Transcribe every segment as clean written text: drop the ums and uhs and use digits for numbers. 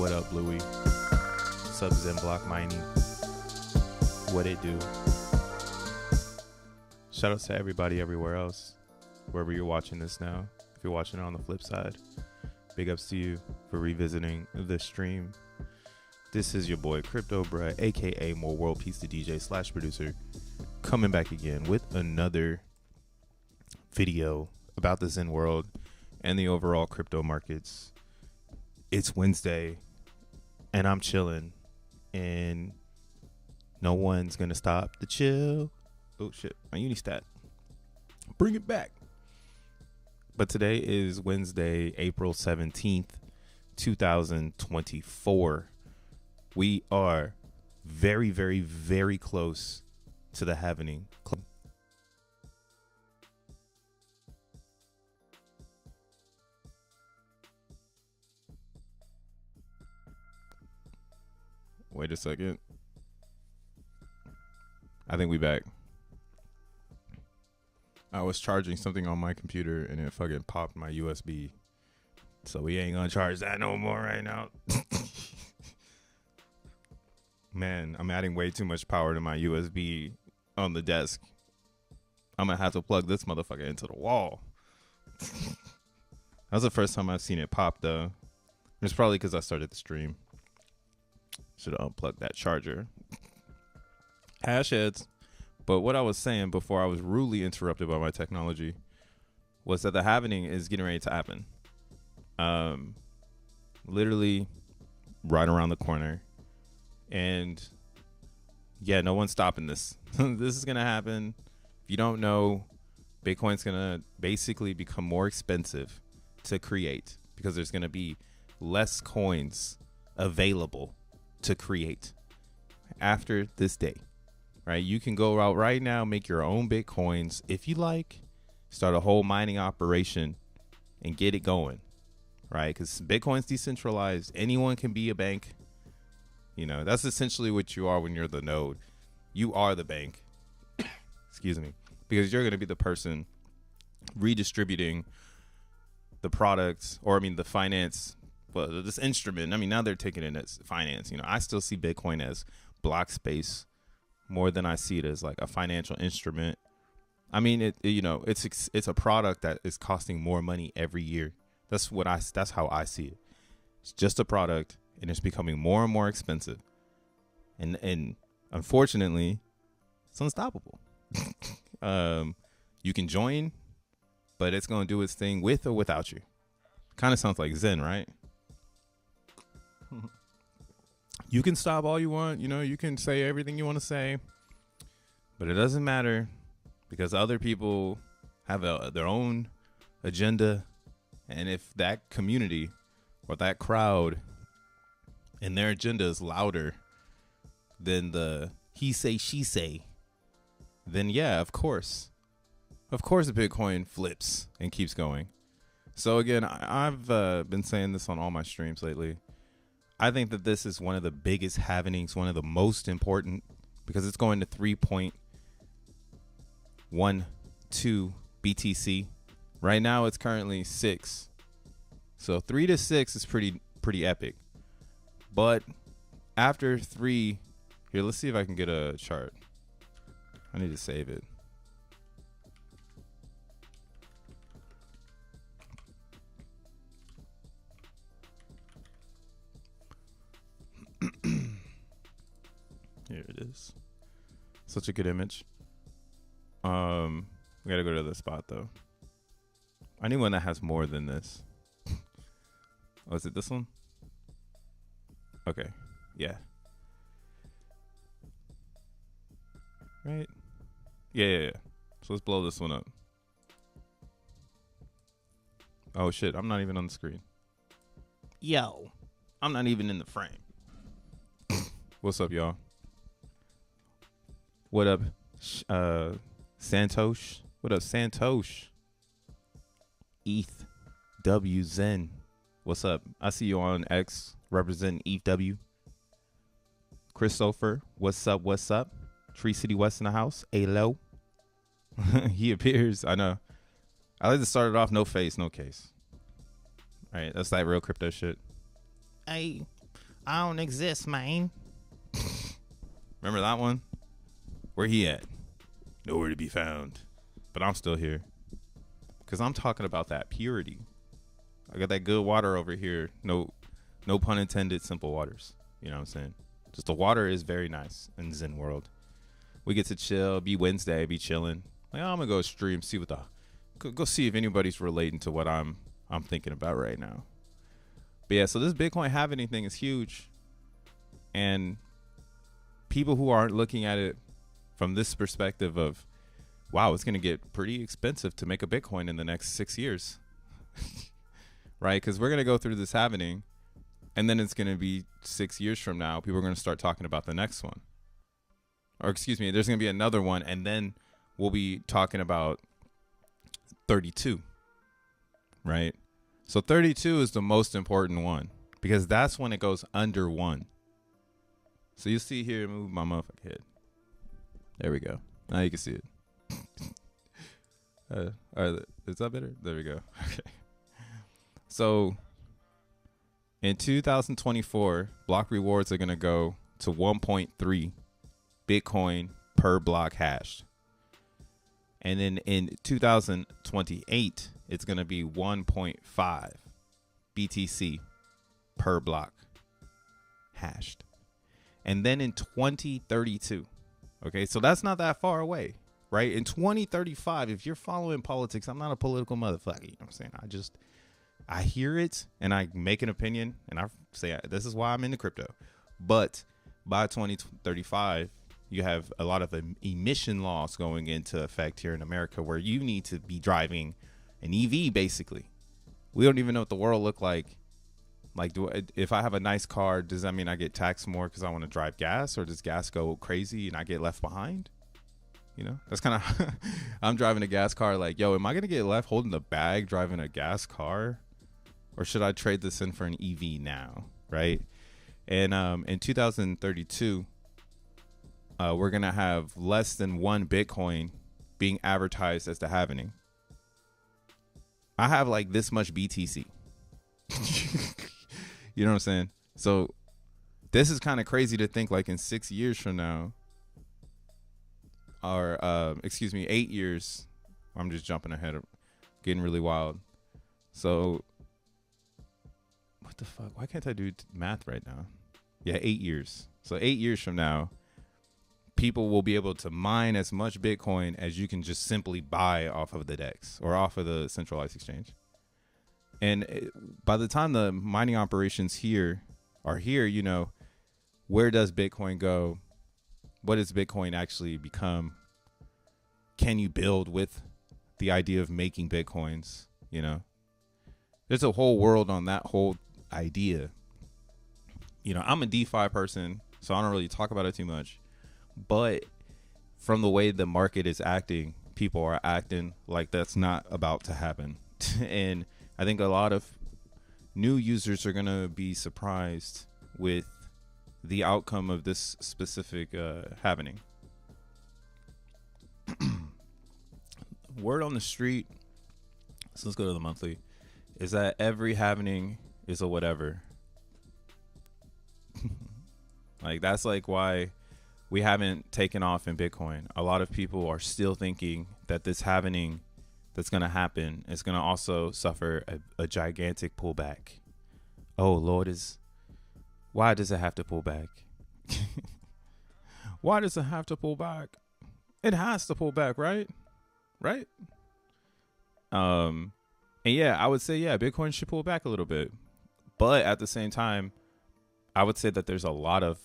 What up, Bluey? Sub XENblock mining. What it do? Shout out to everybody everywhere else, wherever you're watching this now. If you're watching it on the flip side, big ups to you for revisiting the stream. This is your boy Crypto Bruh, aka More World Peace the DJ / producer, coming back again with another video about the Zen world and the overall crypto markets. It's Wednesday and I'm chilling and no one's gonna stop the chill. Oh shit, my Unistat. Bring it back. But today is Wednesday, April 17th, 2024. We are very, very, very close to the halving. Wait a second. I think we back. I was charging something on my computer and it fucking popped my USB. So we ain't gonna charge that no more right now. Man, I'm adding way too much power to my USB on the desk. I'm gonna have to plug this motherfucker into the wall. That was the first time I've seen it pop though. It's probably because I started the stream. Should have unplugged that charger. Hash heads. But what I was saying before I was rudely interrupted by my technology was that the halving is getting ready to happen. Literally right around the corner. And yeah, no one's stopping this. This is going to happen. If you don't know, Bitcoin's going to basically become more expensive to create because there's going to be less coins available to create after this day. Right, you can go out right now, make your own Bitcoins if you like, start a whole mining operation and get it going, right? Because Bitcoin's decentralized. Anyone can be a bank. You know, that's essentially what you are when you're the node. You are the bank. Excuse me. Because you're going to be the person redistributing the products, or I mean the finance, well, this instrument. I mean, now they're taking it as finance. You know, I still see Bitcoin as block space more than I see it as like a financial instrument. I mean, it's a product that is costing more money every year. That's how I see it. It's just a product and it's becoming more and more expensive. And unfortunately, it's unstoppable. You can join, but it's going to do its thing with or without you. Kind of sounds like Zen, right? You can stop all you want, you know, you can say everything you want to say, but it doesn't matter because other people have their own agenda. And if that community or that crowd and their agenda is louder than the he say, she say, then yeah, of course, Bitcoin flips and keeps going. So again, I've been saying this on all my streams lately. I think that this is one of the biggest halvings, one of the most important, because it's going to 3.12 BTC. Right now, it's currently 6. So 3 to 6 is pretty epic. But after 3, here, let's see if I can get a chart. I need to save it. Here it is. Such a good image. We gotta go to the spot though. I need one that has more than this. Oh, is it this one? Okay. Yeah. Right? Yeah. So let's blow this one up. Oh shit, I'm not even on the screen. Yo, I'm not even in the frame. What's up, y'all? What up, Santosh? What up, Santosh? ETH W Zen. What's up? I see you on X representing ETH W. Christopher, what's up? What's up? Tree City West in the house. Alo. He appears. I know. I like to start it off no face, no case. All right, that's that real crypto shit. Hey, I don't exist, man. Remember that one? Where he at? Nowhere to be found. But I'm still here. Because I'm talking about that purity. I got that good water over here. No pun intended, simple waters. You know what I'm saying? Just the water is very nice in Zen world. We get to chill, be Wednesday, be chilling. Like, I'm going to go stream, see what go see if anybody's relating to what I'm thinking about right now. But yeah, so this Bitcoin halving thing is huge. And people who aren't looking at it from this perspective of, wow, it's going to get pretty expensive to make a Bitcoin in the next 6 years. Right? Because we're going to go through this halving, and then it's going to be 6 years from now, people are going to start talking about the next one. Or excuse me, there's going to be another one, and then we'll be talking about 32. Right? So 32 is the most important one, because that's when it goes under 1. So you see here, move my motherfucking head. There we go. Now you can see it. All right, is that better? There we go. Okay. So in 2024, block rewards are going to go to 1.3 Bitcoin per block hashed. And then in 2028, it's going to be 1.5 BTC per block hashed. And then in 2032, okay, so that's not that far away, right? In 2035, if you're following politics, I'm not a political motherfucker, you know what I'm saying? I hear it and I make an opinion and I say, this is why I'm into crypto. But by 2035, you have a lot of emission laws going into effect here in America where you need to be driving an EV, basically. We don't even know what the world look like. Like, if I have a nice car, does that mean I get taxed more because I want to drive gas, or does gas go crazy and I get left behind? You know, that's kind of, I'm driving a gas car like, yo, am I going to get left holding the bag driving a gas car? Or should I trade this in for an EV now? Right. And in 2032, we're going to have less than 1 Bitcoin being advertised as the halving. I have like this much BTC. You know what I'm saying? So this is kind of crazy to think like in 6 years from now, or 8 years. I'm just jumping ahead, getting really wild. So what the fuck? Why can't I do math right now? Yeah, 8 years. So 8 years from now, people will be able to mine as much Bitcoin as you can just simply buy off of the DEX or off of the centralized exchange. And by the time the mining operations are here, you know, where does Bitcoin go? What does Bitcoin actually become? Can you build with the idea of making Bitcoins? You know, there's a whole world on that whole idea. You know, I'm a DeFi person, so I don't really talk about it too much. But from the way the market is acting, people are acting like that's not about to happen. And I think a lot of new users are going to be surprised with the outcome of this specific happening. Word on the street, so let's go to the monthly, is that every happening is a whatever. Like, that's like why we haven't taken off in Bitcoin. A lot of people are still thinking that this happening that's going to happen is going to also suffer a gigantic pullback. Oh, Lord, why does it have to pull back? Why does it have to pull back? It has to pull back, right? Right? And yeah, I would say, yeah, Bitcoin should pull back a little bit. But at the same time, I would say that there's a lot of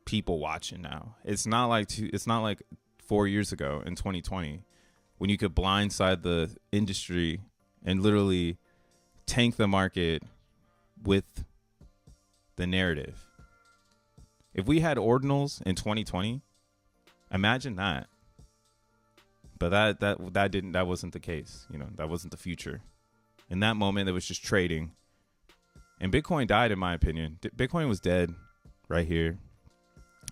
people watching now. It's not like 4 years ago in 2020 when you could blindside the industry and literally tank the market with the narrative. If we had Ordinals in 2020, imagine that. But that wasn't the case. You know, that wasn't the future. In that moment, it was just trading. And Bitcoin died, in my opinion. Bitcoin was dead right here.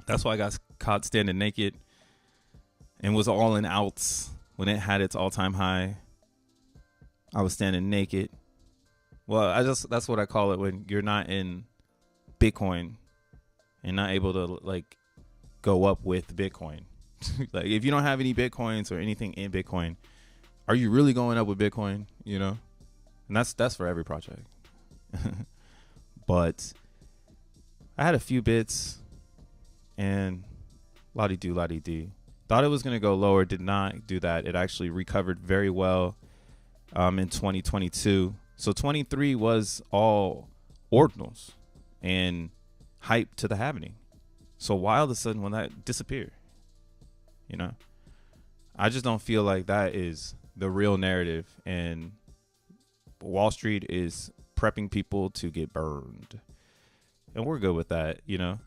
That's why I got caught standing naked and was all in outs when it had its all-time high. I was standing naked. Well, that's what I call it when you're not in Bitcoin and not able to like go up with Bitcoin. Like if you don't have any Bitcoins or anything in Bitcoin, are you really going up with Bitcoin? You know, and that's for every project. But I had a few bits and la-di-do. Thought it was going to go lower, did not do that. It actually recovered very well in 2022. So 23 was all Ordinals and hype to the happening. So why all of a sudden when that disappeared? You know, I just don't feel like that is the real narrative, and Wall Street is prepping people to get burned, and we're good with that. You know,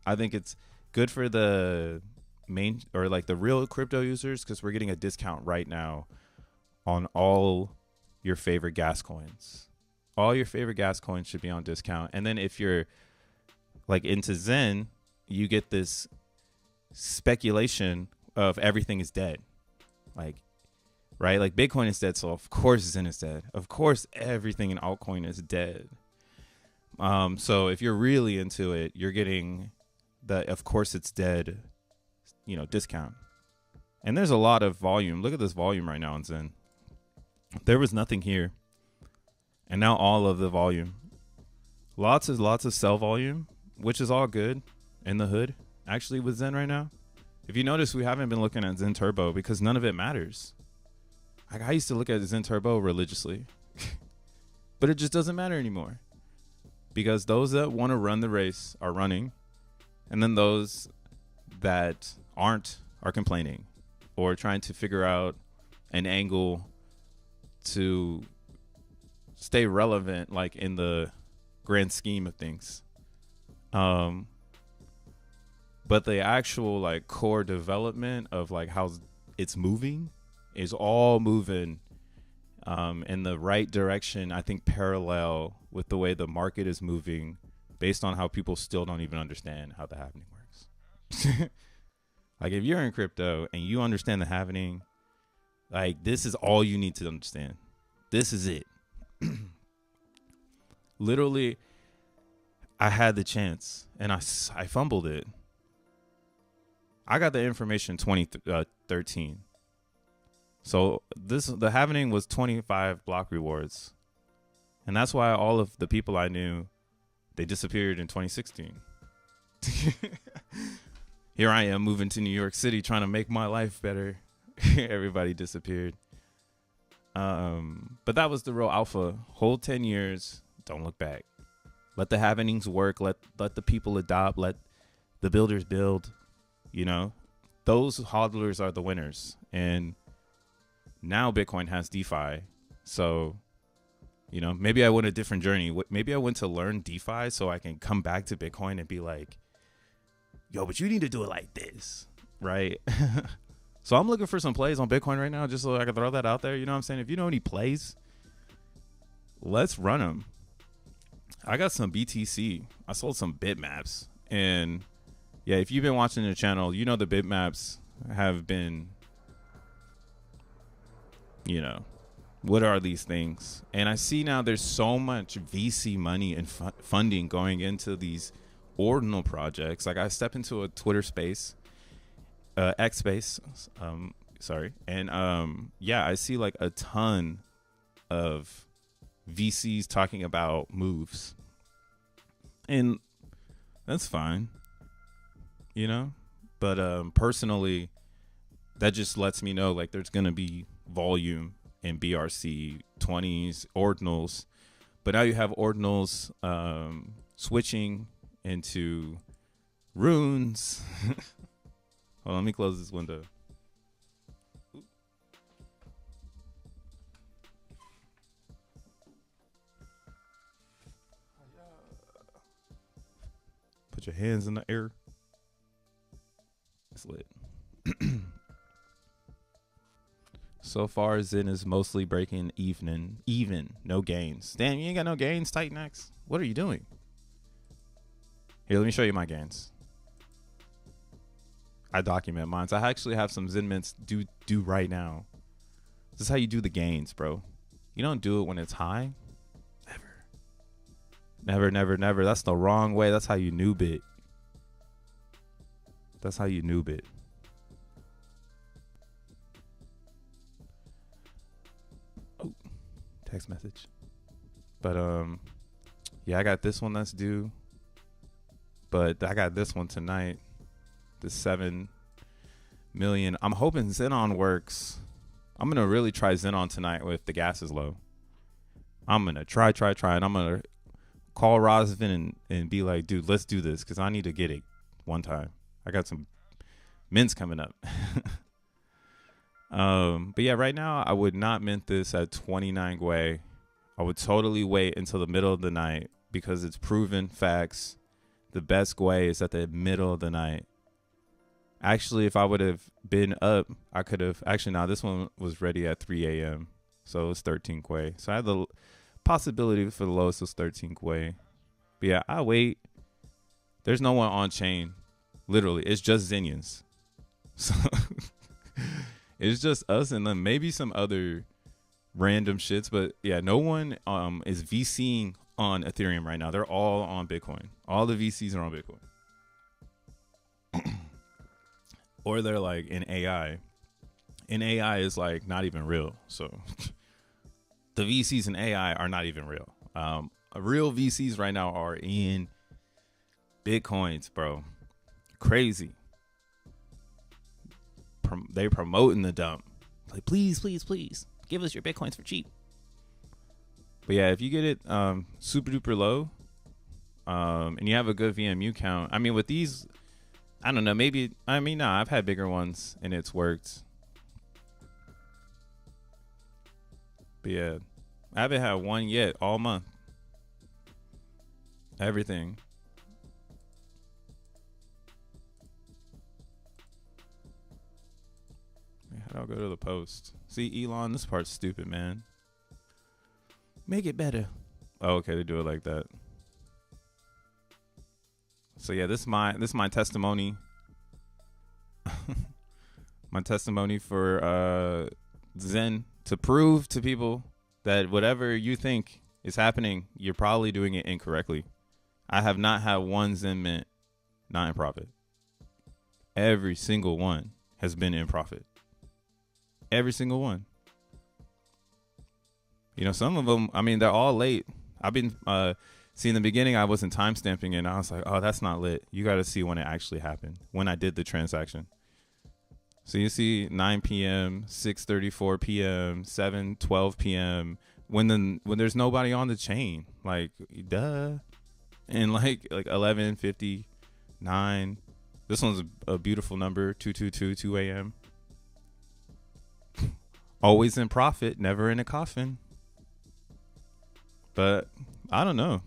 I think it's good for the main or like the real crypto users because we're getting a discount right now on all your favorite gas coins. All your favorite gas coins should be on discount, and then if you're like into Zen, you get this speculation of everything is dead, like, right? Like Bitcoin is dead, so of course Zen is dead. Of course everything in altcoin is dead. So if you're really into it, you're getting the of course it's dead, you know, discount. And there's a lot of volume. Look at this volume right now on Zen. There was nothing here, and now all of the volume. Lots of sell volume, which is all good in the hood. Actually, with Zen right now, if you notice, we haven't been looking at Zen Turbo because none of it matters. Like I used to look at Zen Turbo religiously, but it just doesn't matter anymore because those that want to run the race are running, and then those that aren't are complaining or trying to figure out an angle to stay relevant, like in the grand scheme of things. But the actual like core development of like how it's moving is all moving in the right direction. I think parallel with the way the market is moving based on how people still don't even understand how the happening works. Like if you're in crypto and you understand the happening, like this is all you need to understand. This is it. Literally, I had the chance and I fumbled it. I got the information 2013. So the happening was 25 block rewards. And that's why all of the people I knew, they disappeared in 2016. Here I am moving to New York City trying to make my life better. Everybody disappeared. But that was the real alpha. Hold 10 years. Don't look back. Let the happenings work. Let the people adopt. Let the builders build. You know, those hodlers are the winners. And now Bitcoin has DeFi. So, you know, maybe I went a different journey. Maybe I went to learn DeFi so I can come back to Bitcoin and be like, yo, but you need to do it like this. Right. So I'm looking for some plays on Bitcoin right now just so I can throw that out there. You know what I'm saying? If you know any plays, let's run them. I got some BTC. I sold some bitmaps. And yeah, if you've been watching the channel, you know the bitmaps have been, you know, what are these things? And I see now there's so much VC money and funding going into these ordinal projects. Like I stepped into a Twitter space, X space, sorry. And yeah, I see like a ton of VCs talking about moves. And that's fine. You know, but personally, that just lets me know like there's gonna be volume in BRC 20s ordinals, but now you have ordinals switching into runes. Hold on, let me close this window. Put your hands in the air. It's lit. So far, Zen is mostly breaking even, no gains. Damn, you ain't got no gains, Titan X. What are you doing? Here, let me show you my gains. I document mine. So I actually have some Zen mints do right now. This is how you do the gains, bro. You don't do it when it's high. Never, never, never. That's the wrong way. That's how you noob it. That's how you noob it. Oh, text message. But yeah, I got this one that's due. But I got this one tonight. The 7 million. I'm hoping Xenon works. I'm gonna really try Xenon tonight if the gas is low. I'm gonna try, and I'm gonna call Rosvin and be like, dude, let's do this because I need to get it one time. I got some mints coming up. But yeah, right now I would not mint this at 29 Gwei. I would totally wait until the middle of the night because it's proven facts. The best Gwei is at the middle of the night. Actually, if I would have been up, I could have actually. Now this one was ready at 3 a.m. So it was 13 Gwei. So I had the possibility for the lowest was 13 Gwei. But yeah, I wait. There's no one on chain. Literally, it's just Xenians. So it's just us and then maybe some other random shits. But yeah, no one is VCing on Ethereum right now. They're all on Bitcoin. All the VCs are on Bitcoin. Or they're like in AI. And AI is like not even real. So the VCs in AI are not even real. Real VCs right now are in Bitcoins, bro. Crazy. They promoting the dump. Like, please, please, please give us your Bitcoins for cheap. But yeah, if you get it super duper low and you have a good VMU count, I mean, with these, I don't know, maybe, I mean, nah, I've had bigger ones and it's worked. But yeah, I haven't had one yet all month. Everything. How do I go to the post? See, Elon, this part's stupid, man. Make it better. Oh, okay, they do it like that. So yeah, this is my testimony. My testimony for Zen to prove to people that whatever you think is happening, you're probably doing it incorrectly. I have not had one Zen mint not in profit. Every single one has been in profit. Every single one. You know, some of them, I mean, they're all late. I've been see, in the beginning, I wasn't timestamping it, and I was like, oh, that's not lit. You got to see when it actually happened, when I did the transaction. So you see 9 p.m., 6:34 p.m., 7:12 p.m., when there's nobody on the chain. Like, duh. And like 11:59. This one's a beautiful number, 2 a.m. Always in profit, never in a coffin. But I don't know.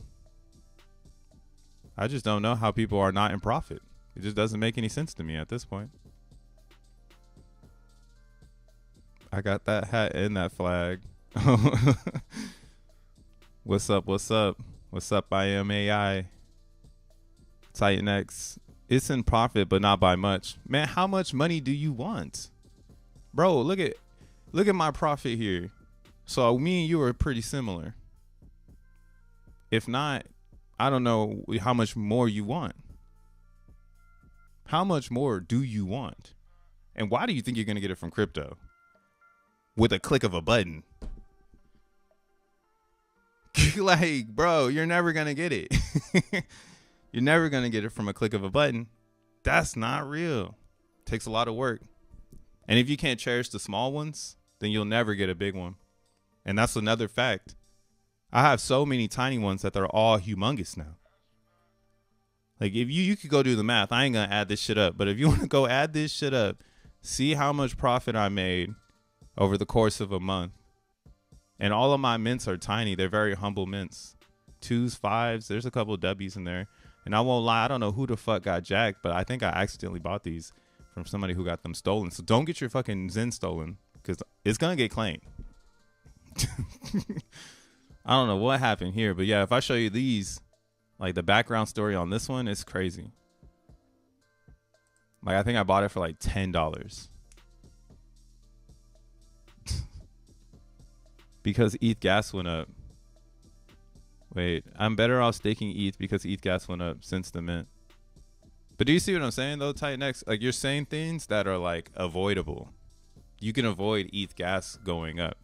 I just don't know how people are not in profit. It just doesn't make any sense to me at this point. I got that hat and that flag. What's up? What's up? What's up? I am AI. Titan X. It's in profit, but not by much. Man, how much money do you want? Bro, look at my profit here. So me and you are pretty similar. If not, I don't know how much more you want. How much more do you want? And why do you think you're going to get it from crypto? With a click of a button. Like, bro, you're never going to get it. You're never going to get it from a click of a button. That's not real. Takes a lot of work. And if you can't cherish the small ones, then you'll never get a big one. And that's another fact. I have so many tiny ones that they're all humongous now. Like, if you could go do the math. I ain't going to add this shit up. But if you want to go add this shit up, see how much profit I made over the course of a month. And all of my mints are tiny. They're very humble mints. 2s, 5s. There's a couple of W's in there. And I won't lie, I don't know who the fuck got jacked, but I think I accidentally bought these from somebody who got them stolen. So don't get your fucking Zen stolen, because it's going to get claimed. I don't know what happened here, but yeah, if I show you these, like the background story on this one, it's crazy. Like, I think I bought it for like $10. Because ETH gas went up. Wait, I'm better off staking ETH because ETH gas went up since the mint. But do you see what I'm saying though, Titan X? Like you're saying things that are like avoidable. You can avoid ETH gas going up.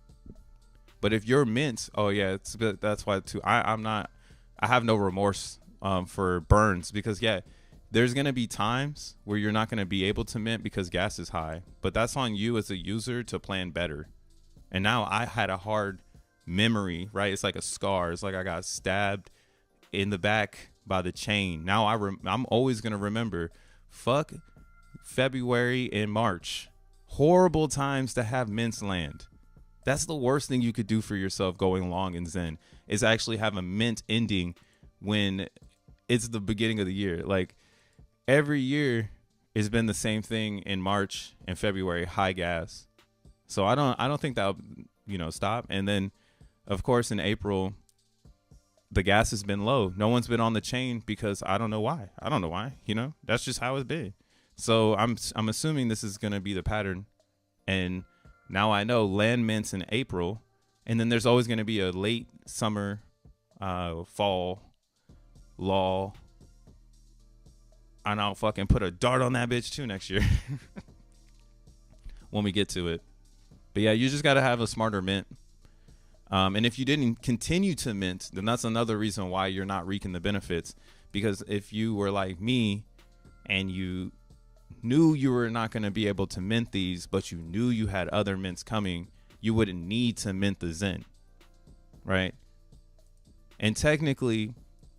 But if you're mint, oh yeah, that's why too. I'm not. I have no remorse for burns because yeah, there's gonna be times where you're not gonna be able to mint because gas is high. But that's on you as a user to plan better. And now I had a hard memory, right? It's like a scar. It's like I got stabbed in the back by the chain. Now I'm always gonna remember. Fuck February and March. Horrible times to have mints land. That's the worst thing you could do for yourself going long in Zen is actually have a mint ending when it's the beginning of the year. Like every year it's been the same thing in March and February, high gas. So I don't think that'll, stop. And then of course in April the gas has been low. No one's been on the chain because I don't know why. That's just how it's been. So I'm assuming this is going to be the pattern. And now I know land mints in April, and then there's always going to be a late summer, fall, lull. And I'll fucking put a dart on that bitch too next year when we get to it. But yeah, you just got to have a smarter mint. And if you didn't continue to mint, then that's another reason why you're not reaping the benefits. Because if you were like me and you knew you were not going to be able to mint these, but you knew you had other mints coming, you wouldn't need to mint the Zen, right? And technically,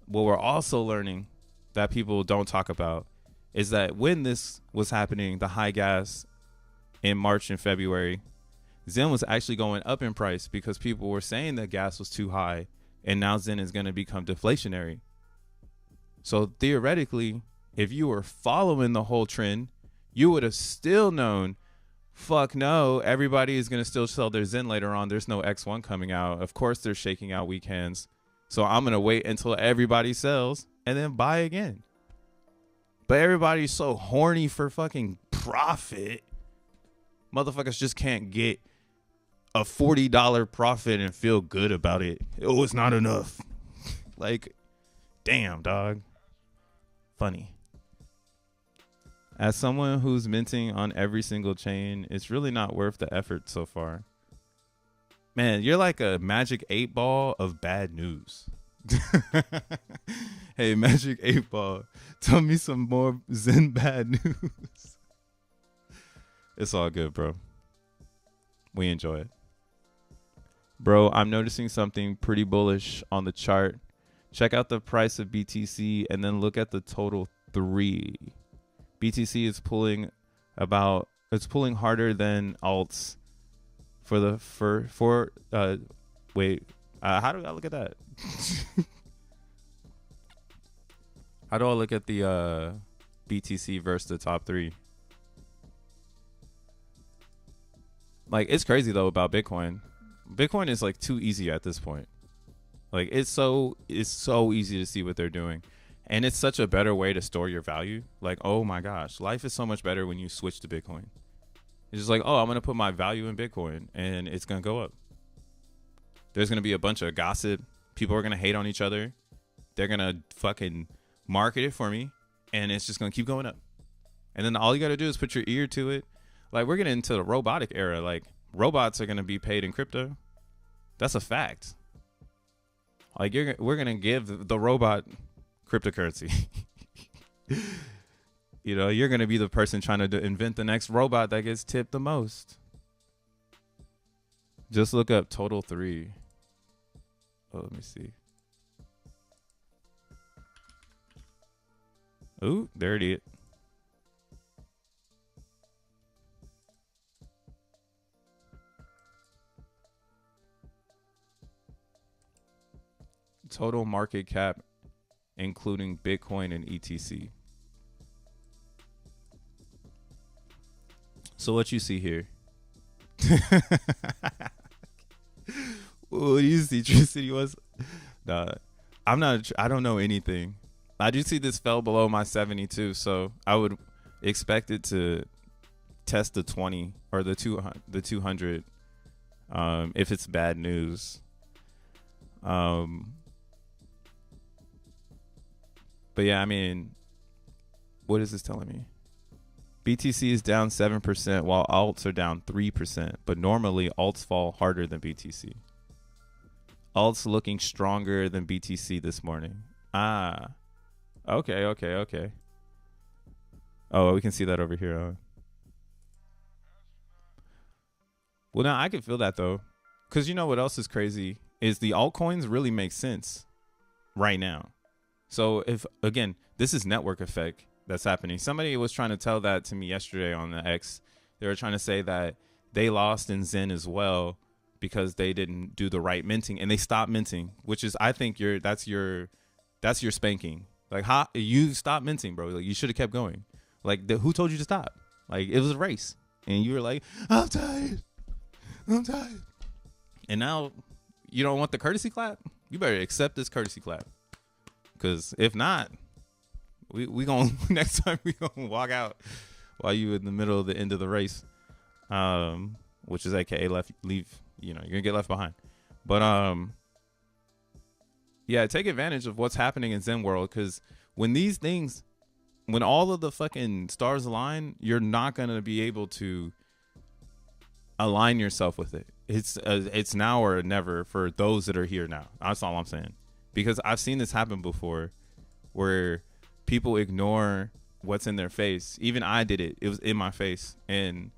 what we're also learning that people don't talk about is that when this was happening, the high gas in March and February, Zen was actually going up in price because people were saying that gas was too high, and now Zen is going to become deflationary. So theoretically, if you were following the whole trend, you would have still known, fuck no, everybody is going to still sell their Zen later on. There's no X1 coming out. Of course, they're shaking out weak hands. So I'm going to wait until everybody sells and then buy again. But everybody's so horny for fucking profit. Motherfuckers just can't get a $40 profit and feel good about it. Oh, it's not enough. Like, damn, dog. Funny. As someone who's minting on every single chain, it's really not worth the effort so far. Man, you're like a magic 8-ball of bad news. Hey, magic 8-ball, tell me some more Zen bad news. It's all good, bro. We enjoy it. Bro, I'm noticing something pretty bullish on the chart. Check out the price of BTC and then look at the total 3. BTC is pulling harder than alts how do I look at that? How do I look at the BTC versus the top 3? Like, it's crazy though about Bitcoin. Bitcoin is like too easy at this point. Like it's so easy to see what they're doing. And it's such a better way to store your value. Like, oh my gosh, life is so much better when you switch to Bitcoin. It's just like, oh, I'm going to put my value in Bitcoin and it's going to go up. There's going to be a bunch of gossip. People are going to hate on each other. They're going to fucking market it for me. And it's just going to keep going up. And then all you got to do is put your ear to it. Like, we're getting into the robotic era. Like, robots are going to be paid in crypto. That's a fact. Like, we're going to give the robot cryptocurrency. You're going to be the person trying to invent the next robot that gets tipped the most. Just look up total 3. Oh, let me see. Ooh, there it is. Total market cap, including Bitcoin and ETC. So what you see here? What do you see? True City was? Nah, I don't know anything. I do see this fell below my 72, so I would expect it to test the 20 or the 200. If it's bad news. But yeah, I mean, what is this telling me? BTC is down 7% while alts are down 3. But normally alts fall harder than BTC. Alts looking stronger than BTC this morning. Ah. Okay. Oh, we can see that over here. Well, now I can feel that though. Because you know what else is crazy? Is the altcoins really make sense right now. So if, again, this is network effect that's happening. Somebody was trying to tell that to me yesterday on the X. They were trying to say that they lost in Zen as well because they didn't do the right minting and they stopped minting, which is, I think that's your spanking. Like, how you stop minting, bro? Like, you should have kept going. Like, who told you to stop? Like, it was a race and you were like, I'm tired. And now you don't want the courtesy clap? You better accept this courtesy clap. Because if not, we gonna next time we gonna walk out while you in the middle of the end of the race, which is aka leave. You know, you're gonna get left behind. But yeah, take advantage of what's happening in Zen world, because when all of the fucking stars align, you're not gonna be able to align yourself with it. It's now or never for those that are here now. That's all I'm saying, because I've seen this happen before, where people ignore what's in their face. Even I did it. It was in my face. And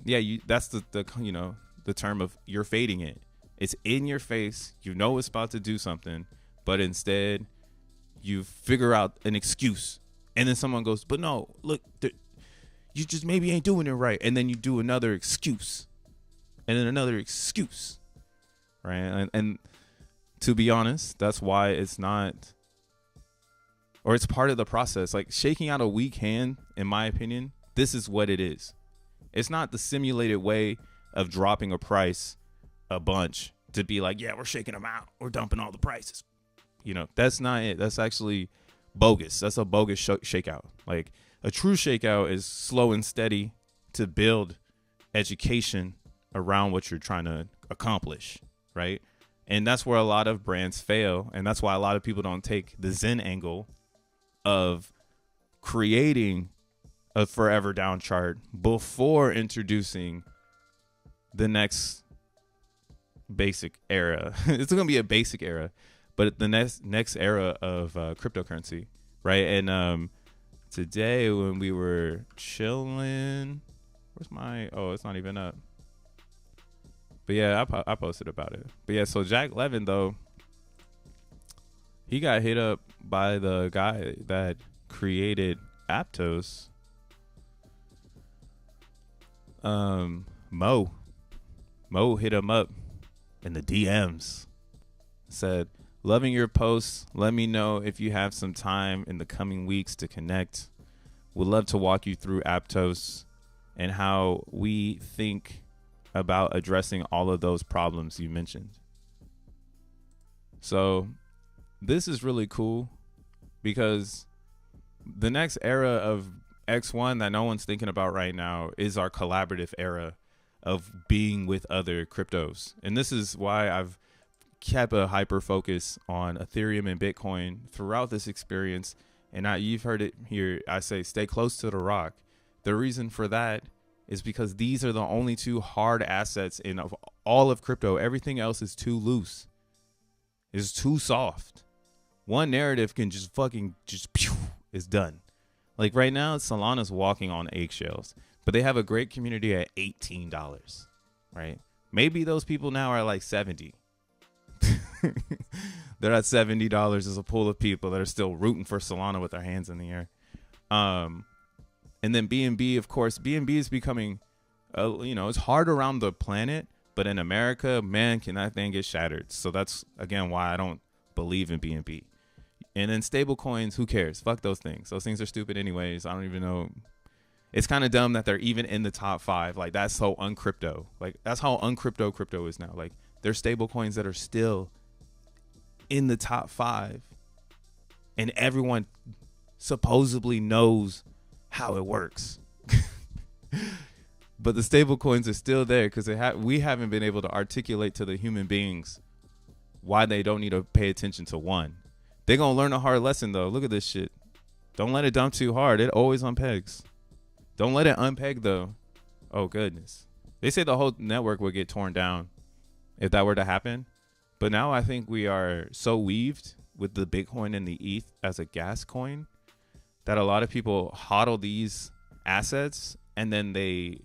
yeah, that's the you know, the term of you're fading it. It's in your face. You know it's about to do something, but instead you figure out an excuse. And then someone goes, but no, look, you just maybe ain't doing it right. And then you do another excuse. And then another excuse. Right? And to be honest, that's why it's not, or it's part of the process. Like, shaking out a weak hand, in my opinion, this is what it is. It's not the simulated way of dropping a price a bunch to be like, yeah, we're shaking them out. We're dumping all the prices. You know, that's not it. That's actually bogus. That's a bogus shakeout. Like, a true shakeout is slow and steady to build education around what you're trying to accomplish, right? And that's where a lot of brands fail. And that's why a lot of people don't take the Zen angle of creating a forever down chart before introducing the next basic era. It's going to be a basic era, but the next era of cryptocurrency, right? And today when we were chilling, where's my, oh, it's not even up. But yeah, I posted about it. But yeah, so Jack Levin, though, he got hit up by the guy that created Aptos. Mo hit him up in the DMs. Said, loving your posts. Let me know if you have some time in the coming weeks to connect. Would love to walk you through Aptos and how we think about addressing all of those problems you mentioned. So this is really cool, because the next era of X1 that no one's thinking about right now is our collaborative era of being with other cryptos. And this is why I've kept a hyper focus on Ethereum and Bitcoin throughout this experience. And you've heard it here. I say, stay close to the rock. The reason for that is because these are the only two hard assets in all of crypto. Everything else is too loose. It's too soft. One narrative can just pew, it's done. Like right now, Solana's walking on eggshells, but they have a great community at $18, right? Maybe those people now are like 70. They're at $70 as a pool of people that are still rooting for Solana with their hands in the air. And then BNB, of course, BNB is becoming, you know, it's hard around the planet, but in America, man, can that thing get shattered? So that's, again, why I don't believe in BNB. And then stable coins, who cares? Fuck those things. Those things are stupid anyways. I don't even know. It's kind of dumb that they're even in the top 5. Like, that's so uncrypto. Like, that's how uncrypto crypto is now. Like, there's stable coins that are still in the top 5. And everyone supposedly knows how it works. But the stable coins are still there because we haven't been able to articulate to the human beings why they don't need to pay attention to one. They're going to learn a hard lesson, though. Look at this shit. Don't let it dump too hard. It always unpegs. Don't let it unpeg, though. Oh, goodness. They say the whole network would get torn down if that were to happen. But now I think we are so weaved with the Bitcoin and the ETH as a gas coin that a lot of people hodl these assets and then they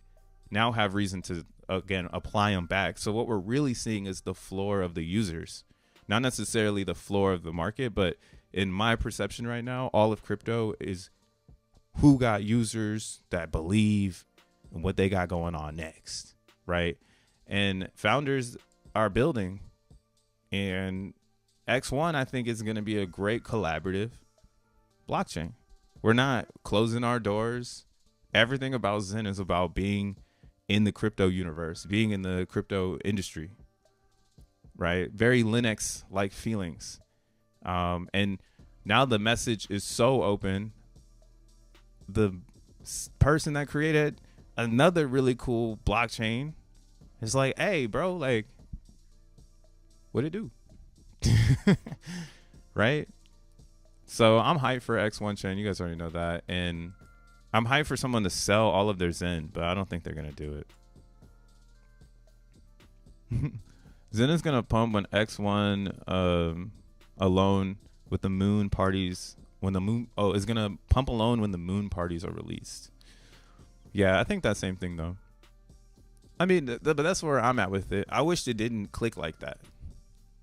now have reason to, again, apply them back. So what we're really seeing is the floor of the users, not necessarily the floor of the market. But in my perception right now, all of crypto is who got users that believe in what they got going on next, right? And founders are building, and X1, I think, is going to be a great collaborative blockchain. We're not closing our doors. Everything about Zen is about being in the crypto universe, being in the crypto industry, right? Very Linux-like feelings. And now the message is so open. The person that created another really cool blockchain is like, hey, bro, like, what'd it do? Right? So I'm hyped for X1 chain. You guys already know that. And I'm hyped for someone to sell all of their Zen, but I don't think they're going to do it. Zen is going to pump when X1 alone with the moon parties. When the moon, is going to pump alone when the moon parties are released. Yeah, I think that same thing, though. I mean, but that's where I'm at with it. I wish it didn't click like that.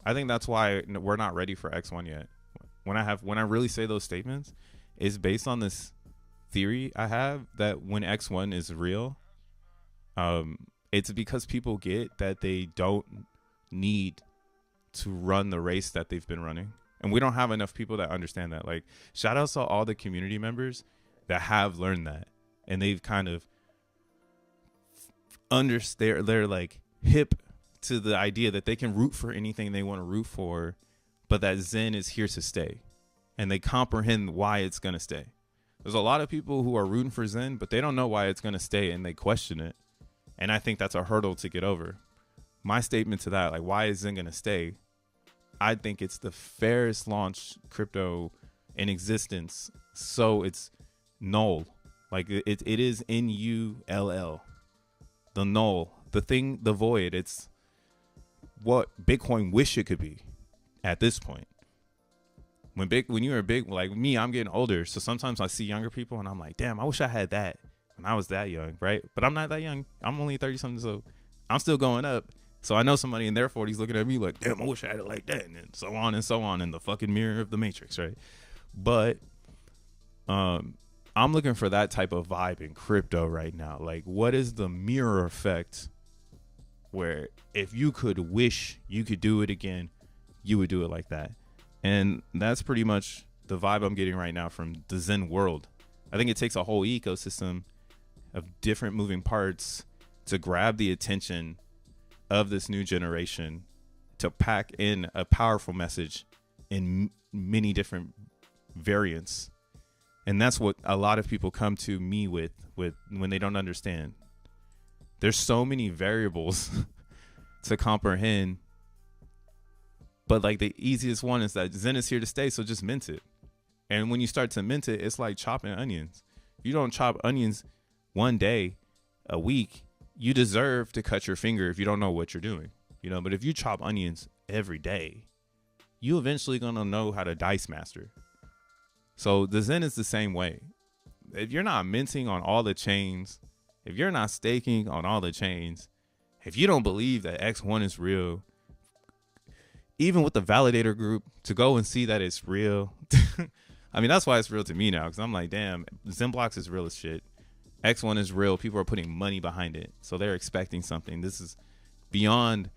I think that's why we're not ready for X1 yet. When I really say those statements, it's based on this theory I have that when X1 is real, it's because people get that they don't need to run the race that they've been running. And we don't have enough people that understand that. Like, shout out to all the community members that have learned that. And they've kind of understand, they're like hip to the idea that they can root for anything they want to root for, but that Zen is here to stay. And they comprehend why it's going to stay. There's a lot of people who are rooting for Zen, but they don't know why it's going to stay, and they question it. And I think that's a hurdle to get over. My statement to that, like, why is Zen going to stay? I think it's the fairest launch crypto in existence. So it's null. Like it is N-U-L-L. The null, the thing, the void. It's what Bitcoin wish it could be at this point. When you're big, like me, I'm getting older. So sometimes I see younger people and I'm like, damn, I wish I had that when I was that young, right? But I'm not that young. I'm only 30 something, so I'm still going up. So I know somebody in their 40s looking at me like, damn, I wish I had it like that, and then so on in the fucking mirror of the Matrix, right? But I'm looking for that type of vibe in crypto right now. Like, what is the mirror effect where if you could wish you could do it again, you would do it like that? And that's pretty much the vibe I'm getting right now from the Zen world. I think it takes a whole ecosystem of different moving parts to grab the attention of this new generation to pack in a powerful message in many different variants. And that's what a lot of people come to me with when they don't understand. There's so many variables to comprehend, but like the easiest one is that Zen is here to stay, so just mint it. And when you start to mint it, it's like chopping onions. You don't chop onions one day, a week, you deserve to cut your finger if you don't know what you're doing, you know. But if you chop onions every day, you eventually gonna know how to dice master. So the Zen is the same way. If you're not minting on all the chains, if you're not staking on all the chains, if you don't believe that X1 is real, even with the validator group, to go and see that it's real. I mean, that's why it's real to me now, because I'm like, damn, XENblocks is real as shit. X1 is real. People are putting money behind it. So they're expecting something. This is beyond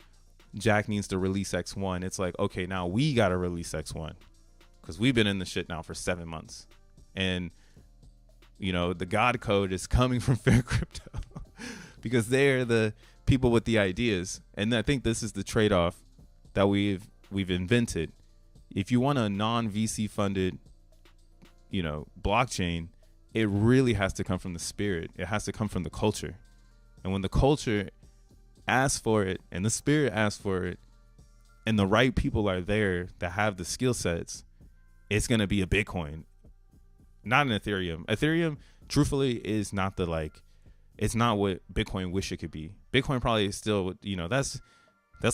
Jack needs to release X1. It's like, okay, now we got to release X1 because we've been in the shit now for 7 months. And, you know, the God code is coming from Fair Crypto because they're the people with the ideas. And I think this is the trade-off that we've invented. If you want a non-VC funded, you know, blockchain, it really has to come from the spirit. It has to come from the culture. And when the culture asks for it and the spirit asks for it and the right people are there that have the skill sets, it's gonna be a Bitcoin, not an Ethereum. Ethereum, truthfully, is not the like. It's not what Bitcoin wish it could be. Bitcoin probably is still, that's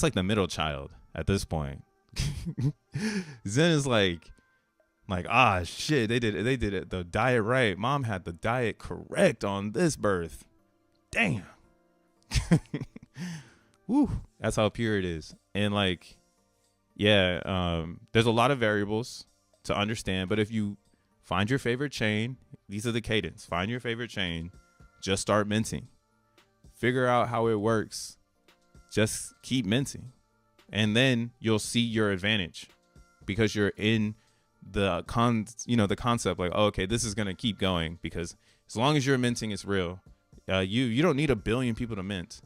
like the middle child at this point. Zen is like shit, they did it the diet right. Mom had the diet correct on this birth. Damn. Woo, that's how pure it is. And like, yeah, there's a lot of variables to understand, but if you find your favorite chain, these are the cadence. Find your favorite chain, just start minting. Figure out how it works. Just keep minting. And then you'll see your advantage because you're in the concept like, oh, okay, this is going to keep going because as long as you're minting, it's real. You don't need a billion people to mint.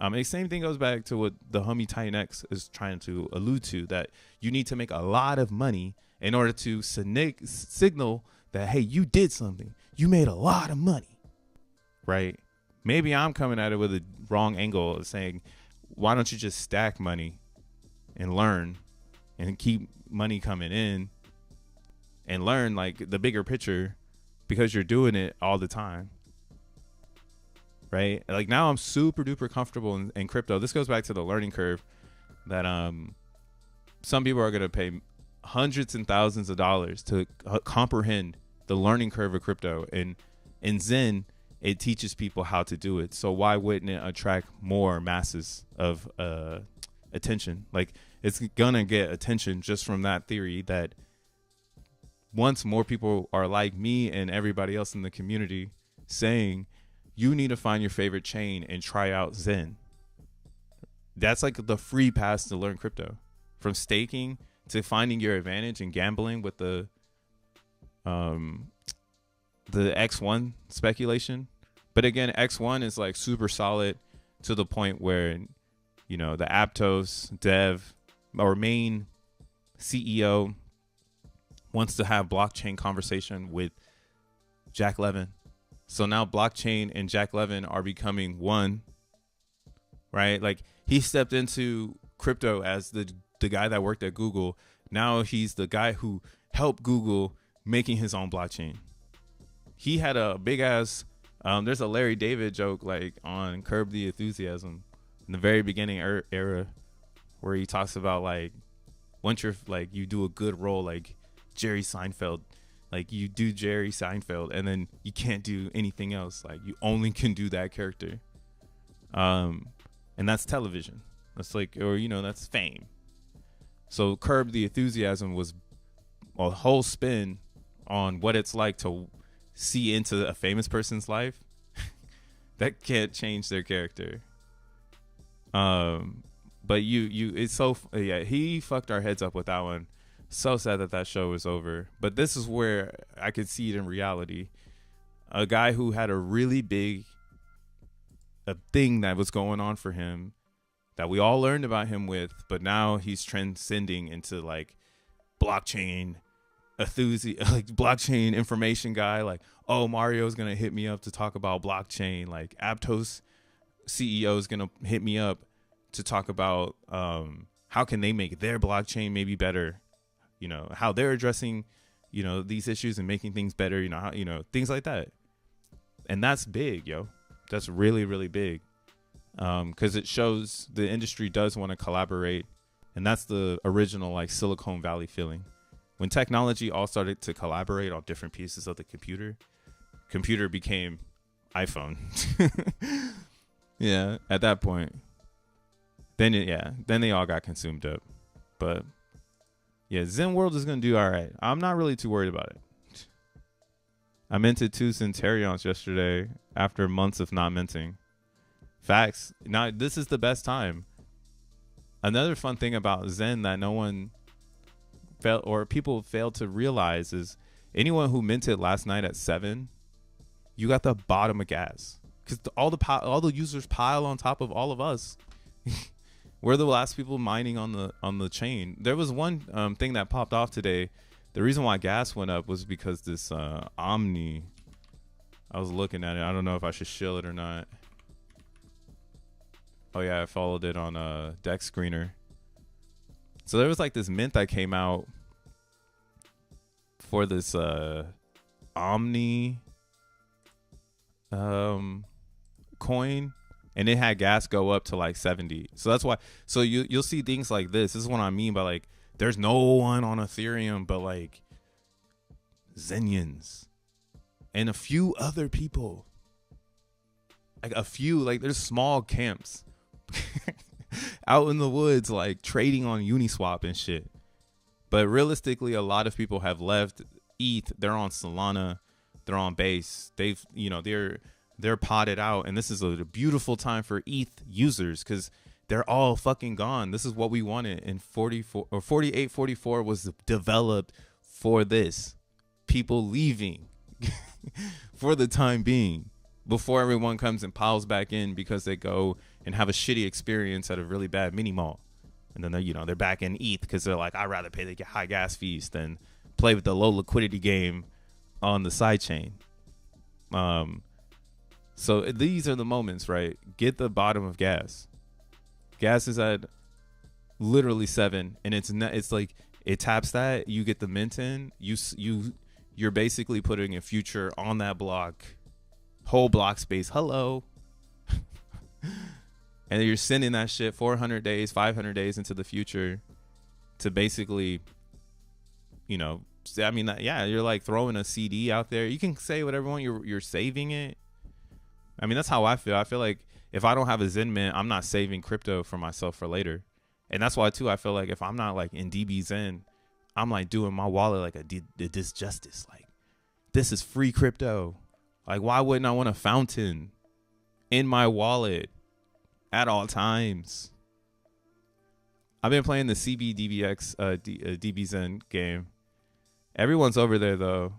The same thing goes back to what the homie Titan X is trying to allude to, that you need to make a lot of money in order to signal that, hey, you did something. You made a lot of money, right? Maybe I'm coming at it with a wrong angle of saying, why don't you just stack money and learn and keep money coming in and learn like the bigger picture because you're doing it all the time. Right? Like now I'm super duper comfortable in crypto. This goes back to the learning curve that some people are going to pay hundreds and thousands of dollars to comprehend the learning curve of crypto. And in Zen, it teaches people how to do it. So why wouldn't it attract more masses of attention? Like it's going to get attention just from that theory that once more people are like me and everybody else in the community saying, you need to find your favorite chain and try out Zen. That's like the free pass to learn crypto, from staking to finding your advantage and gambling with the X1 speculation. But again, X1 is like super solid to the point where, the Aptos dev or main CEO wants to have blockchain conversation with Jack Levin. So now blockchain and Jack Levin are becoming one, right? Like he stepped into crypto as the guy that worked at Google. Now he's the guy who helped Google making his own blockchain. He had a big ass, there's a Larry David joke like on Curb the Enthusiasm in the very beginning era where he talks about like, once you're like, you do a good role, like Jerry Seinfeld, like you do Jerry Seinfeld and then you can't do anything else. Like you only can do that character. And that's television. That's like, or, that's fame. So Curb the Enthusiasm was a whole spin on what it's like to see into a famous person's life that can't change their character. But it's so, yeah, he fucked our heads up with that one. So sad that show is over. But this is where I could see it in reality. A guy who had a really big thing that was going on for him that we all learned about him with, but now he's transcending into like blockchain enthusiast, like blockchain information guy. Like, oh, Mario's going to hit me up to talk about blockchain. Like Aptos CEO is going to hit me up to talk about how can they make their blockchain maybe better. How they're addressing, these issues and making things better, how, things like that. And that's big, yo. That's really, really big. Because it shows the industry does want to collaborate. And that's the original like Silicon Valley feeling. When technology all started to collaborate on different pieces of the computer became iPhone. Yeah, at that point. Then they all got consumed up. But yeah, Zen World is going to do all right. I'm not really too worried about it. I minted 2 Centurions yesterday after months of not minting. Facts. Now, this is the best time. Another fun thing about Zen that no one people failed to realize is anyone who minted last night at 7, you got the bottom of gas. Because all the users pile on top of all of us. We're the last people mining on the chain. There was one thing that popped off today. The reason why gas went up was because this Omni. I was looking at it. I don't know if I should shill it or not. Oh yeah, I followed it on Dex Screener. So there was like this mint that came out for this Omni coin, and it had gas go up to like 70. So that's why. So you'll see things like this. This is what I mean by like, there's no one on Ethereum but like Zenians and a few other people. Like a few, like there's small camps out in the woods, like trading on Uniswap and shit. But realistically, a lot of people have left ETH. They're on Solana. They're on Base. They've, you know, they're potted out. And this is a beautiful time for ETH users because they're all fucking gone. This is what we wanted. And 4844 was developed for this. People leaving for the time being before everyone comes and piles back in because they go and have a shitty experience at a really bad mini mall. And then they're back in ETH because they're like, I'd rather pay the high gas fees than play with the low liquidity game on the side chain. So these are the moments, right? Get the bottom of gas. Gas is at literally 7, and it's like it taps that, you get the mint in, you're basically putting a future on that block, whole block space. Hello. And you're sending that shit 400 days, 500 days into the future to basically, you know, I mean, yeah, you're like throwing a CD out there. You can say whatever you want. You're saving it. I mean, that's how I feel. I feel like if I don't have a Zen Mint, I'm not saving crypto for myself for later. And that's why, too, I feel like if I'm not like in DB Zen, I'm like doing my wallet like a disjustice. Like, this is free crypto. Like, why wouldn't I want a fountain in my wallet at all times? I've been playing the CBDBX DB Zen game. Everyone's over there, though,